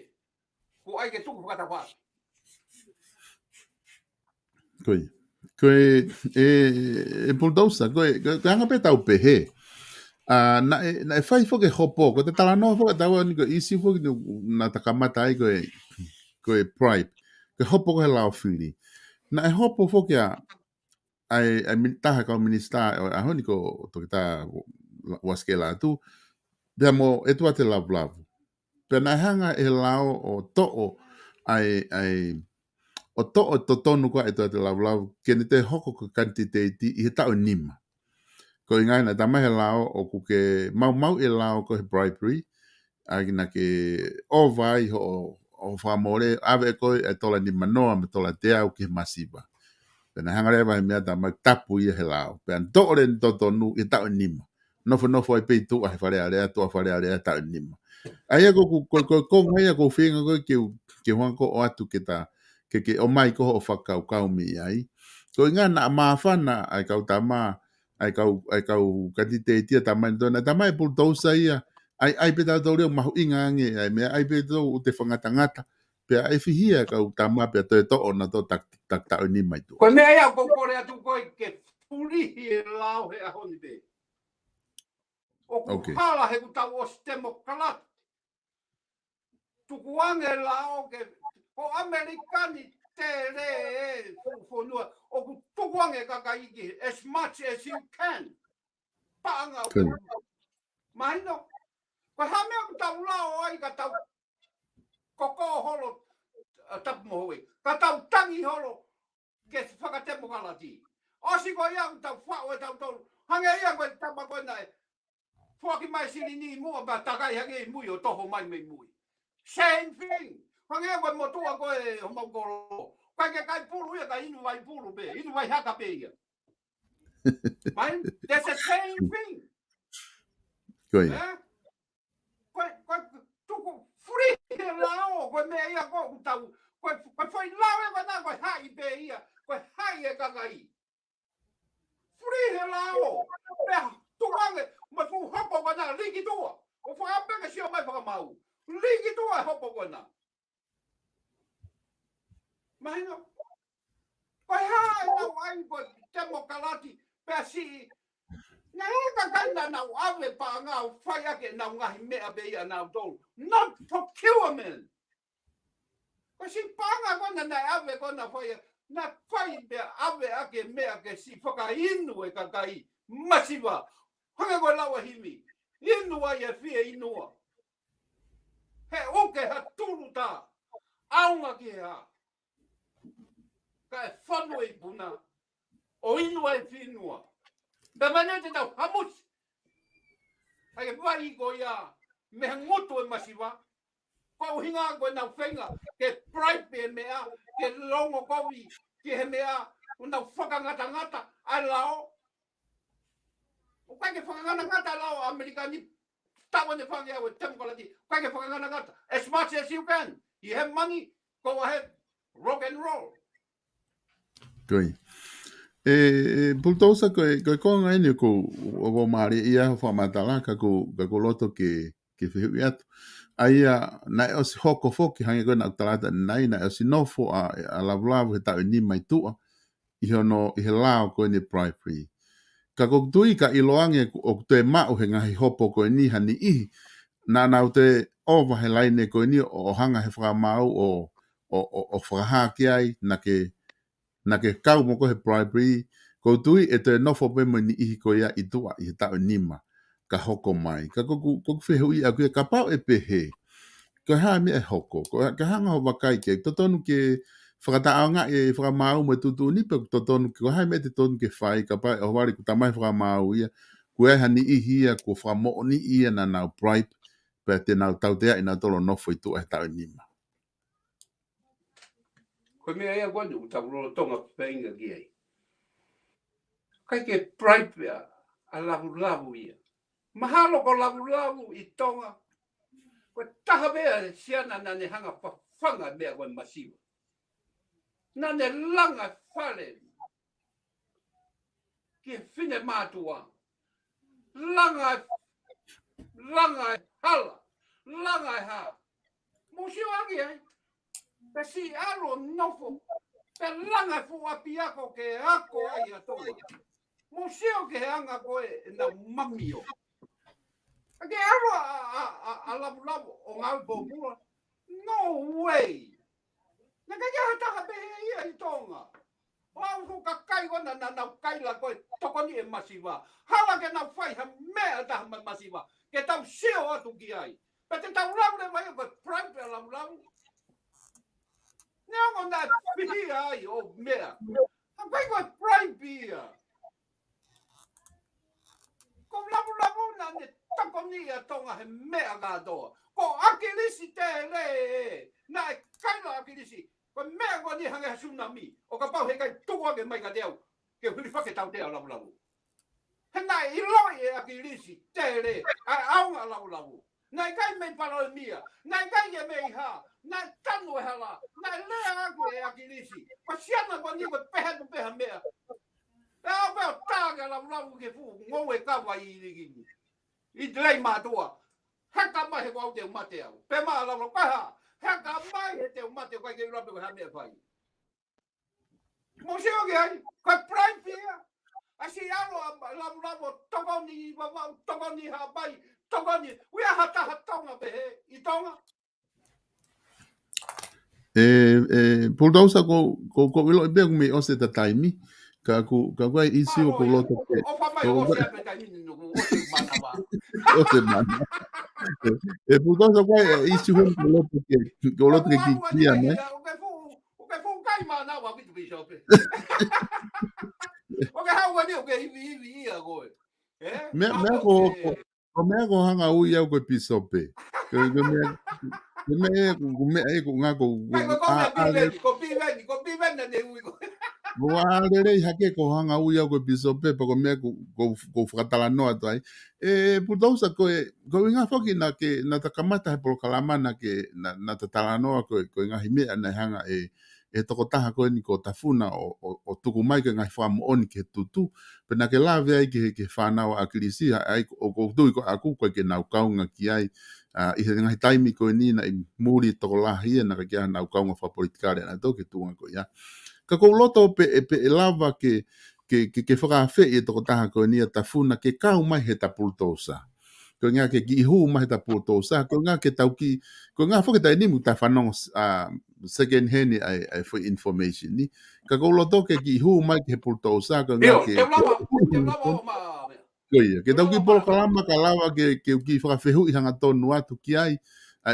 ko ai ke tu whaka tapake koe e bulldozer koe hanga pe tau pe he na e fai fo ke hopo ko te tala no fo tau ni ko isi fo na takamata ai koe pride ke hopo ko he lao fili na e hopo fo ke ai mintaha ka minista a honi ko to kita waskela tu be mo e tu te love pe na hanga e lao o to ai o to tonu ko e tu te love ke ne te hoko ko quantity i ta o nima ko inga na tama he lao o ku ke mau e lao ko he bribery agina ke o vai o famore ave ko e tola ni manoa me tola te au ke masiva pena hangare vai mea tama tapu i he lao pe an tore to tonu i ta o nima nofo ai pe tu a fare area to fare area ta o nima ai ko ngai ko finga ko ke hon ko o atu ke ta ke o mai ko o fakau kau mi ai ko inga na mafana ai kau tama ai kau katite tia taman dona tama e bulldozer ia ai pe ta dole mahu inga nge ai me ai pe do te whangatangata pe ai fihia kau tama pe to ona to tak ni mai tu ko me ia ko kore atu ko ke puri e lao he a honi be o ku hala he ku tau o demokrat tu kuange lao ke o amerikani te re e fonua o ku tu kuange kakaiki as much as you can panga mai no ko ha me ku tau lao ai ka tau koko holo tap mo we ka tau tangi holo ke whakatemo kalati o si ko ia ku tau whao e tau tolu hange ia ko tapa ko nai Fuaki mai sini ni mua ba takai hange mui o toho mai me mui. Same thing. Hange ko mo tua ko e o mau koro. Kai ke kai pulu ia kai inu vai pulu be. Inu vai haka be ia. Mai, that's the same thing. Koi. Ko tuku free lao ko me ia ko tau. Ko foi lao e na ko hai be ia. Ko hai e kakai. Free lao. Tuange ma fu hopo wana liki tua o fa ape ka sio mai fa mau liki tua hopo wana mai no pai ha na wai ko temo kalati pesi na ka kanda na ave pa nga fai ake na nga me abe ya na do not procurement ko si panga wana na ave ko na fai na fai be ave ake me ake si foka inu e kakai masiva hange ko lawa himi inua ia fia inua he oke ha turuta aunga ki ha ka e whanu i puna o inua e whinua pe mane te tau hamus hake vai ko ia me ngoto e masiva ko hinga ko na whenga ke pride e mea ke longo kowi ke he mea una whakangata ngata ai lao o kai ke whakangata ngata lao Amerikani tawa ne whangia o temu kalati kai ke whakangata ngata as much as you can you have money go ahead rock and roll Koi bulldozer ko ngai ni ko o mari ia fa matala ka ko loto ke fihu ia ai na o si hoko foki hange ko na talata nai na o si no fo a lavlav ta ni mai tu i hono i he lao ko ni primary ka ko tui ka iloange o te ma o he ngahi hopo ko ni hani i na te over he line ko ni o hanga he fra mau o fra ha ki ai na ke kau mo ko he primary Ko tui e te nofo pe mo ni ihi ko ia i tua i he tau nima ka hoko mai. Ka koku whehui a kuia ka pau e pehe. Ko haa mi e hoko. Ko hanga ho wakai ke. Totonu ke whakataanga e whakamau me tutu ni pe totonu ke. Ko haa mi e te tonu ke whai. Ka pai o wari ku tamai whakamau ia. Ko e hani ihi ia. Ko whakamo ni ia na nau bribe. Pe te nau tautea i nau tolo nofo i tua e tau nima. Ko mea ea wanu tau rola tonga whainga ki ai. Kai ke bribe a lavu ia. Mahalo ko lavu i tonga. Ko taha mea siana nane hanga whanga mea koe masiwa. Nane langa whare. Ki whine mātua. Langa hala. Langa ha. Mosio agi ai. Pe si aro nofo. Pe langa fuapi ako ke ako ai atoa. Mosio ke anga koe na mamio. Ke aro a lavu o ngau bopua. No way. Nga kaya taka pe ia i tonga. Wau ko kakai wana na kaila koe tokoni e masiwa. Hala ke na whai ha mea taha masiwa. Ke tau seo atu ki ai. Pe te tau lau le vai koe prime a lavu. Nea ko na pihi ai o mea. Kai koe prime pia. Ko lavu na ne tokoni a tonga he mea gātoa. Ko akirisi te le. Na e kaila akirisi. Ko mea ko ni hanga tsunami. O ka pau he kai tuwa ke mai ka teo. Ke huri whake tau teo lavu. Hena i loi e akirisi te le. A aunga lavu. Nai kai mei paro e mia. Nai kai e mei ha. Nai tanu e hala. Nai lea aku e akirisi. Ko siana ko ni ko peha mea. E au peo tāga lavu ke fu. Ngou e kawa i rigini. I drei mātua. Haka mai he wau te umate au. Pe maa lavu kaha. Haka mai he te umate kai ke urape ko hamea whai. Moseo ke ai. Kai prime pia. Asi alo lavu tokoni ha bai. Tokoni. Uia hata tonga pe he. I tonga. Pultausa ko ilo ibe me ose ta taimi. Ka ai isi o ko loto ke. O fa mai o se ape taimi no o se mana ba. O se mana. Pultausa ko ai isi ho ko loto ke. Ko loto ke ki ne. O ke fu kai mana wa bitu bi shope. O ke hawa ni o ke hivi ia ko. Me ko hanga u ia ko pisope. Me ai ko nga ko piveni ne ui ko. Wa le hake ko hanga u ia ko pisope pa ko me ko fratala no atai. Pultausa ko nga foki na ke na takamata he por kalamana ke na tatala no ko nga hime na hanga e toko taha koe ni ko tafuna o tuku mai ke ngai whamu oni ke tutu. Pena ke lawe ai ke whanau a kilisi ai o tui ko aku koe ke nau kaunga ki ai. I he ngai taimi koe ni na i muri toko lahi e na ka kia nau kaunga wha politikare na tau ke tuanga koe ia. Ka kou loto pe e lava ke whakawhi e toko taha koe ni a tafuna ke kau mai he ta pultosa. Ko ngā ke ki ihu mai ta pultosa. Ko ngā ke tau ki, ko ngā whakatai ni mu ta whanong second hand ai for information ni ka ko loto ke ki hu mai ke pultosa ko nga ke ke tau ki polo kalama kalawa ke ki whakawhehu i hanga tonu atu ki ai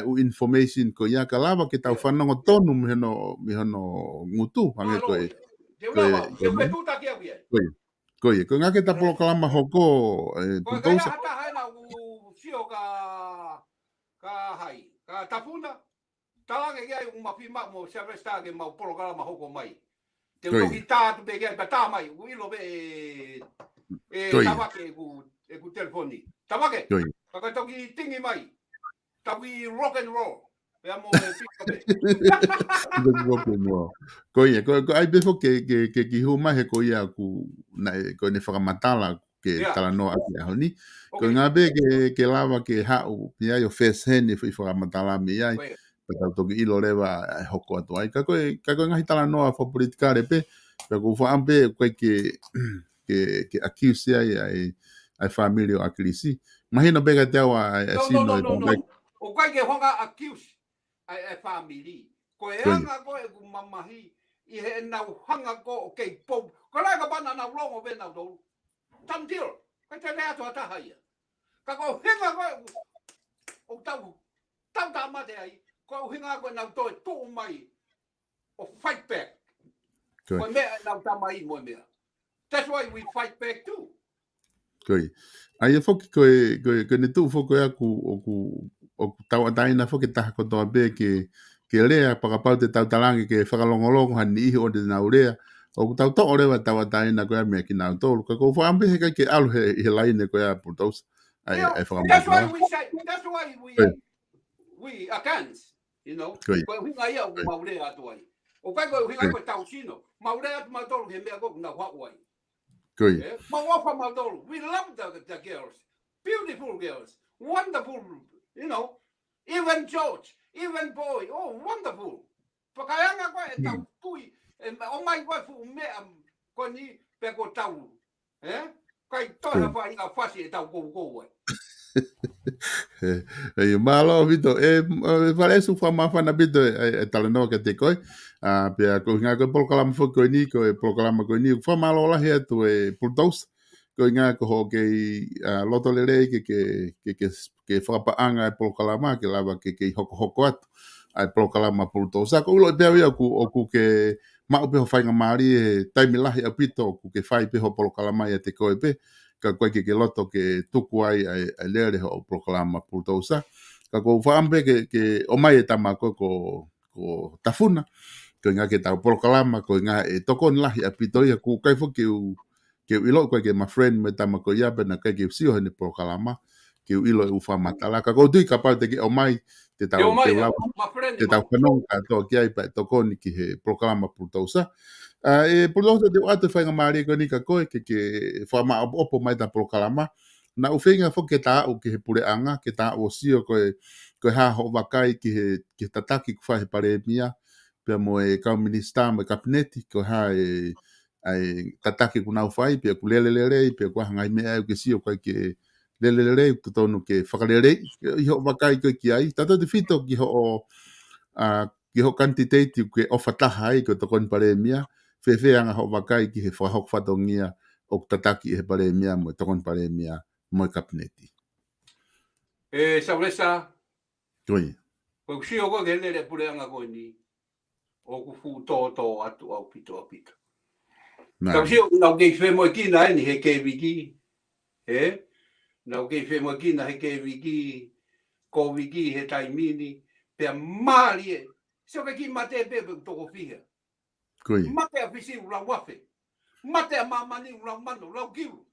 u information ko ia kalawa ke tau whanongo tonu mi hono ngutu hange koe ko nga ke ta polo kalama hoko pultosa ka hai ka tapuna talange ia un mapima mo se resta ke mau programa hoko mai te toki ta tu pe ke ta mai u ilo be tabake ku telefoni tabake ka toki tingi mai tawi rock and roll pe amo pico be rock and roll ko ai befo ke ki hu mai he ko ia ku na ko ne whakamatala ke talano ati ahoni ko ngabe ke lava ke hau ia yo first hand i whakamatala mi ai tau toki ilo lewa hoko atu ai. Ka koe ngahi tala noa wha politikare pe, ka koe wha ampe koe ke accuse ai familio akilisi. Mahino bega te awa sino. No. O koe ke honga accuse ai family. Koe anga koe ku mamahi I he nau hanga ko kei pop. Ko lai ka bana nau longo ve nau tolu. Tantiro. Kai te lea tua taha ia. Ka ko hinga ko o tau mate ai. Ko hinga ko nau toi tu mai. O fight back. Ko mea nau tamai mo mea. That's why we fight back too. Koi. Ai e foki ko ne tu foko aku o tau ataina foki taha ko toa be ke lea pakapau te tau talangi ke whakalongolongo hani ihi o te nau lea. O tau to ore wa tau ataina ko mea ki nau tolu. Ka ko whaambe he kai ke alu he laine ko ea putos. Ai That's why we say, that's why we against, you know. Ko hinga ia o maure atu ai. O kai ko hinga ko tau sino. Maure atu mau tolu he mea ko na whauai. We love the girls, beautiful girls, wonderful, you know, even George, even boy, oh, wonderful. Pakayanga ko e tau kui, o mai ko fu me ko ni pe ko tau, kai toha fa inga fasi e tau ko. E malo vito parece un fama fana vito e taleno que te coi pe ko nga ko programa fo ko ni ko programa ko ni fo malo la he tu e pultos ko nga ko ke loto le que fa pa anga e programa que lava que hoko atu ai programa pultos ko lo pe o ku ke ma pe fa nga mari e taimi la he apito ku ke fai pe ho programa e te ko pe ka koe ke loto ke tuku ai lere o proklama pultousa. Ka ko whaambe ke o mai e tama ko tafuna. Ko ngā ke tau proklama, ko ngā e tokon lahi a pitoia ku kai fo ke ilo koe ke ma friend me tama ko iabe na kai ke sio hene proklama. Ke ilo e ufa matala. Ka ko tui ka pau te ke o mai te tau whanong ka to ki ai pa tokoni ki he proklama pultousa. E pulonga te atu whainga maari ko ni ka koe ke whama opo mai ta proklama. Na uwhenga fo ke tā o ke he pureanga, ke tā o sio koe ha ho wakai ki he tataki ku whahe pare mia. Pea mo e kau minista mo e kabineti ko ha tataki ku nau whai, pea ku lelelere, pea ku hangai mea au ke sio koe ke lelelere, tu tonu ke whakalere, i ho wakai koe ki ai. Tato te whito ki ho kantiteiti ke ofataha ai ko tokon pare mia. Whewheanga ho wakai ki he whahok whatongia o tataki he pare mea mo tokon pare mea mo kabineti. Sauresa. Toi. Ko si o ko hele pureanga ko ni. O ku fu to atu au pito. Ka si o na ke fe mo ki na ni he ke viki. Na ke fe mo ki na he ke viki. Ko viki he taimini pe mali. Se o ke ki mate pe to ko fiha. Mate a fisi ula wafe. Mate a mamani ula mano, ula kiu.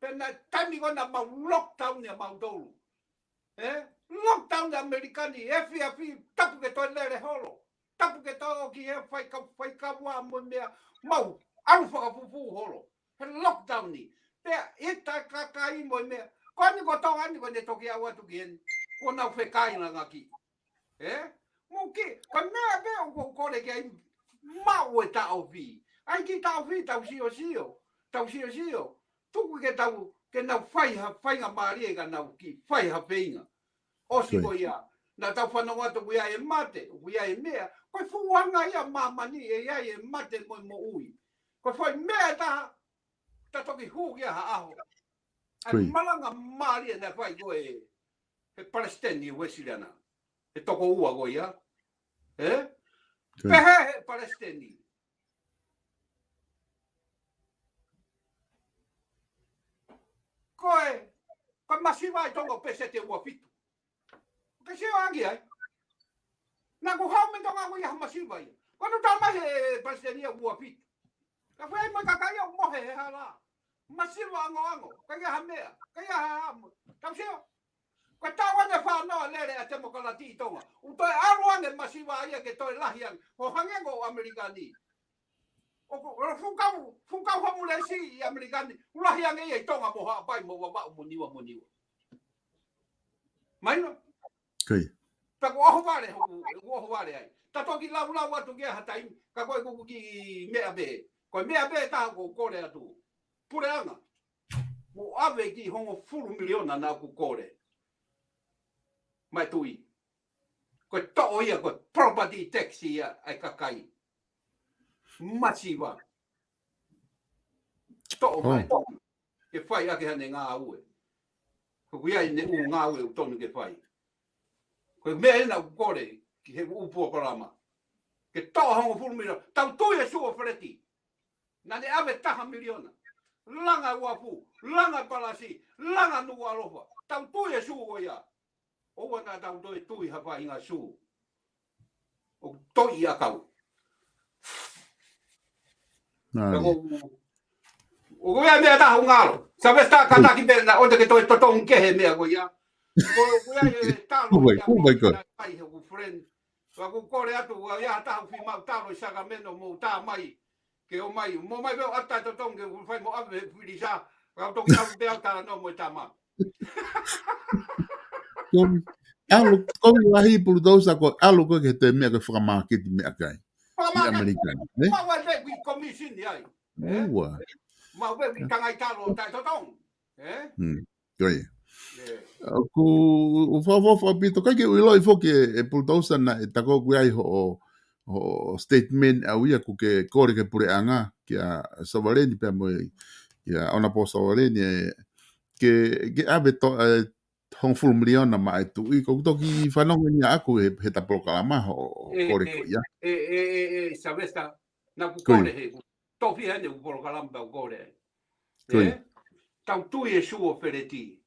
Pena taimi ko na mau lockdown ya mau dolu. Lockdown ya Amerikani, FFI, tapu ke toi lere holo. Tapu ke toi ki he fai ka wa mo mea mau. Alfa ka fufu holo. He lockdown ni. Pea ita kakai mo mea. Ko ani ko tonga ni ko ne toki awa tu kien. Ko na fe kai na ngaki. Mo ki, ko mea be o ko le ke ai mau e tau vi. Ai ki tau vi tau sio. Tau sio. Tuku ke tau ke nau whai nga maari e ka nau ki whai ha whainga. O si ko ia. Na tau whanau atu kuia e mate, kuia e mea. Koe fuanga ia mamani e ia e mate mo ui. Koe whai mea ta toki hu kia ha aho. Ai malanga maari e na whai koe he Palestini wesirana. He toko ua ko ia. Pehe he Palestini. Koe masiva i tongo pese te ua fitu. Ke se agi ai. Na ko hau me tonga ko ia masiva i. Kono tau mai he Palestini ua fitu. Ka whai mai kakai au mohe he hala. Masiva ango. Ka ia ha mea. Ka ia ha hamu. Tau seo. Ko tau ane whanau lere a te mokalati i tonga. U toi aruange masiva ia ke toi lahiang. Ho hangengo Amerikani. O fukau hamule si i Amerikani. Ulahiang e tonga mo hapai mo wawau mo niwa. Maino? Kai. Ta ko oho wale ai. Ta toki lau atu kia hatai. Ka koe kuku ki mea be. Koe mea be taha ko kore atu. Pureanga. Mo ave ki hongo 4 miliona na ku kore. Mai tui. Koe to'o ia koe property tax ia ai kakai. masiva to mai ke fai ake hane ngā ue ko kuia i ne u ngā ue u tonu ke fai ko mea ina kore ki he upo korama ke toa hongo fulmira tau tuia sua freti na ne ave taha miliona langa wafu langa palasi langa nuwa lofa tau tuia sua ia o wana tau tui hapa inga su o toi akau o ko ya mea taha ngalo sabes ta kata ki bena o te toi totong kehe mea ko ia ko ya talo ai he friend wa ko kore atu ya taha fi mau talo Sacramento mo ta mai ke o mai mo mai veo ata totong ke fai mo ave filisa ka to ki au te ata no mo tama Alu komi wahi bulldozer ko alu ko ke te mea ke whakamakiti mea kai. I Amerikani. Ma wa le wi commission ai. Ua. Ma we wi tangai talo tai totong. Koi. Ku ufa pito kai ke uiloi foke e bulldozer na e tako ku ai ho statement a uia ku ke kore ke pure anga kia sovaleni pe mo ia ona po sovaleni ke ave to hong full miliona mai tu I ko toki whanonga ni aku he ta proklama ho kore ko ia. Sabesta na ku kore he tofi hane ku proklama pa kore. Tau tu e suo fereti.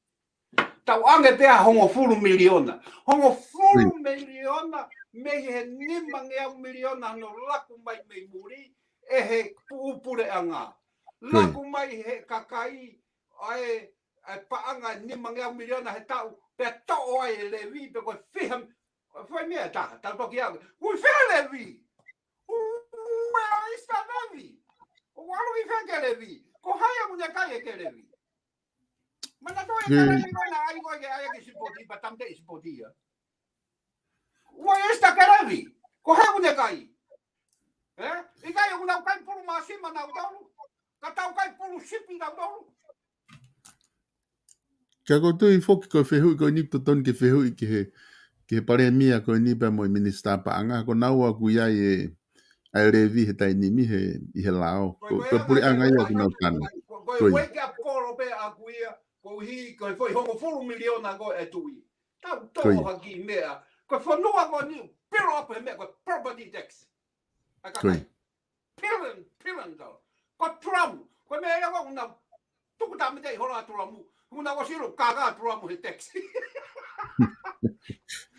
Tau ange pea hongo full miliona. Hongo full miliona me he nima ngea miliona no laku mai me muri e he pupure anga. Laku mai he kakai ai paanga ni mangea miliona he tau pe tau ai le vi pe ko fiham foi mea ta to ki au u fe le vi u sta le vi o walo vi fe ke le vi ko haya mu ka ke le vi mana to e le vi na ai ko ke ai ke sipoti pa tamte sipoti ya u sta ke le vi ko haya mu kai i kai u na kai pulu masima na u ka tau kai pulu shipping na u Kia koutou I foki koe whehui koe nipto tonu ke whehui ki he pare mia koe nipa mo I minister pa anga ko naua ku iai e revi he tai nimi I he lao. Koe puri anga ia ki nau tana. Koe wake up call pe a kuia ko hi koe foi hongo full miliona ko e tui. Tau toho haki mea. Koe whanua ko ni pero apa mea koe property tax. Koe. Pillen tau. Ko Trump. Koe mea ia ko una tuku tamite I hora Trump. Una wasiro kaga Trump he tax.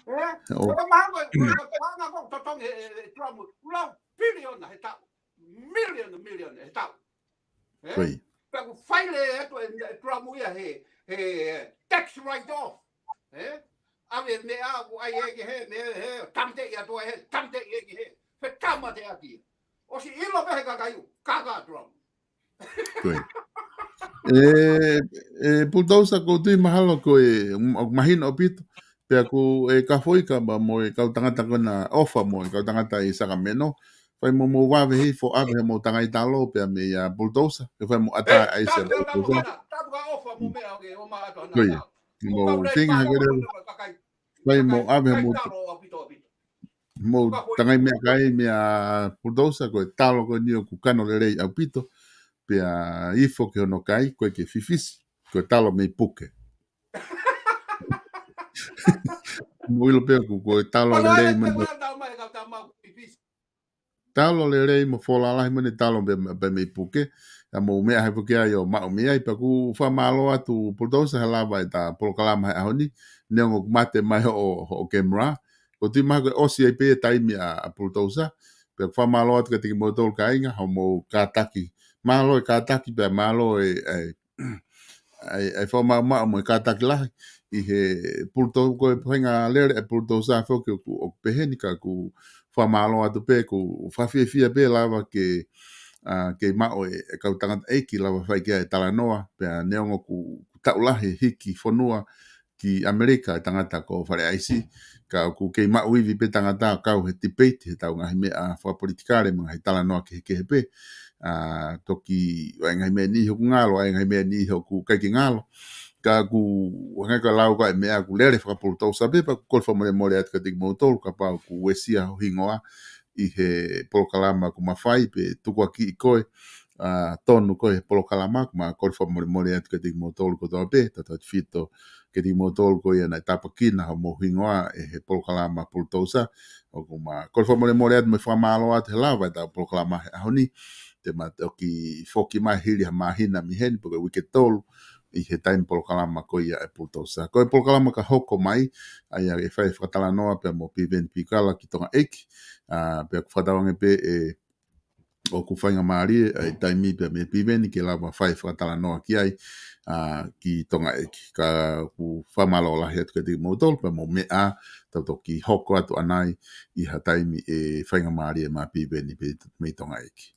Ko mango ko totong Trump lo billion he tau. Million he tau. Koe. Pero faile to Trump ia he tax write off. Ave me a ai he tamte ia to he tamte ia he. Fe tamate aqui. O si ilo pe kaga Trump. Koe. Bulldozer ko tui mahalo ko mahina o pito. Pea ko ka foi ka ba mo ka tangata ko na ofa mo ka tangata I Sacramento. Fai mo wawe hei fo ave mo tanga I talo pea me ia bulldozer. Ke fai mo ata ai se bulldozer. Koe. Mo tinga hagere. Fai mo ave mo tanga mea kai mea bulldozer ko talo ko nio ku kano le rei au pito. Pea ifo ke ono kai koe ke fifisi koe talo mei puke. Moilo pea ku koe talo le rei mene. Talo le rei mo fola lahi mene talo be mei puke. Ya mo mea hai puke ai o mao mea ipa ku whamalo atu bulldozer halava I ta polokalama hai ahoni. Neongo mate mai o camera. Ko tui maha koe osi ai pea taimi a bulldozer. Pea whamalo atu ka tiki mo tolu ka inga hau mo kātaki. Malo e kātaki pia malo e whama mo e kātaki lahi I he pulto koe poenga lere e pulto sa whoke o peheni ka ku whamalo atu pe ku whawhiawhia pe lava ke mao e kautangata eiki lava whaikia e talanoa pia neongo ku taulahi hiki whanua ki Amerika e tangata ko whare aisi ka ku kei mao iwi pe tangata kau he debate he tau ngahi mea whapolitikare mga he talanoa ke he pe toki ngai me ni hoku ngalo ngai me ni hoku kai ngalo ka ku ngai ka lau ka me ku lere fa pulto sabe pa ko fa mo at ka dig motor ka pa ku wesia hingoa i he polokalama ko mawhai pe tukua ki i koe tonu koe he polokalama ko ma kore wha mole atu ka tiki motolu ko toa pe tata te whito ke tiki motolu ko ia na tapakina ha mo hingoa e he polokalama pultousa o ko ma kore wha mole atu me whamalo atu he lawa ta polokalama he ahoni te ma toki foki mai hiri ha mahina mi heni poke wike tolu i he taimi polokalama ko ia e pultousa. Ko e polokalama ka hoko mai, ai e whai whakatala noa pe mo piven pikala ki tonga eki, pe ku whatawange pe e o ku whainga maari e taimi pe me piven ke lawa whai whakatala noa ki ai ki tonga eki. Ka ku whamalo lahi atu ka tiki mautol pe mo mea tauto ki hoko atu anai i ha taimi e whainga maari e ma piven pe me tonga eki.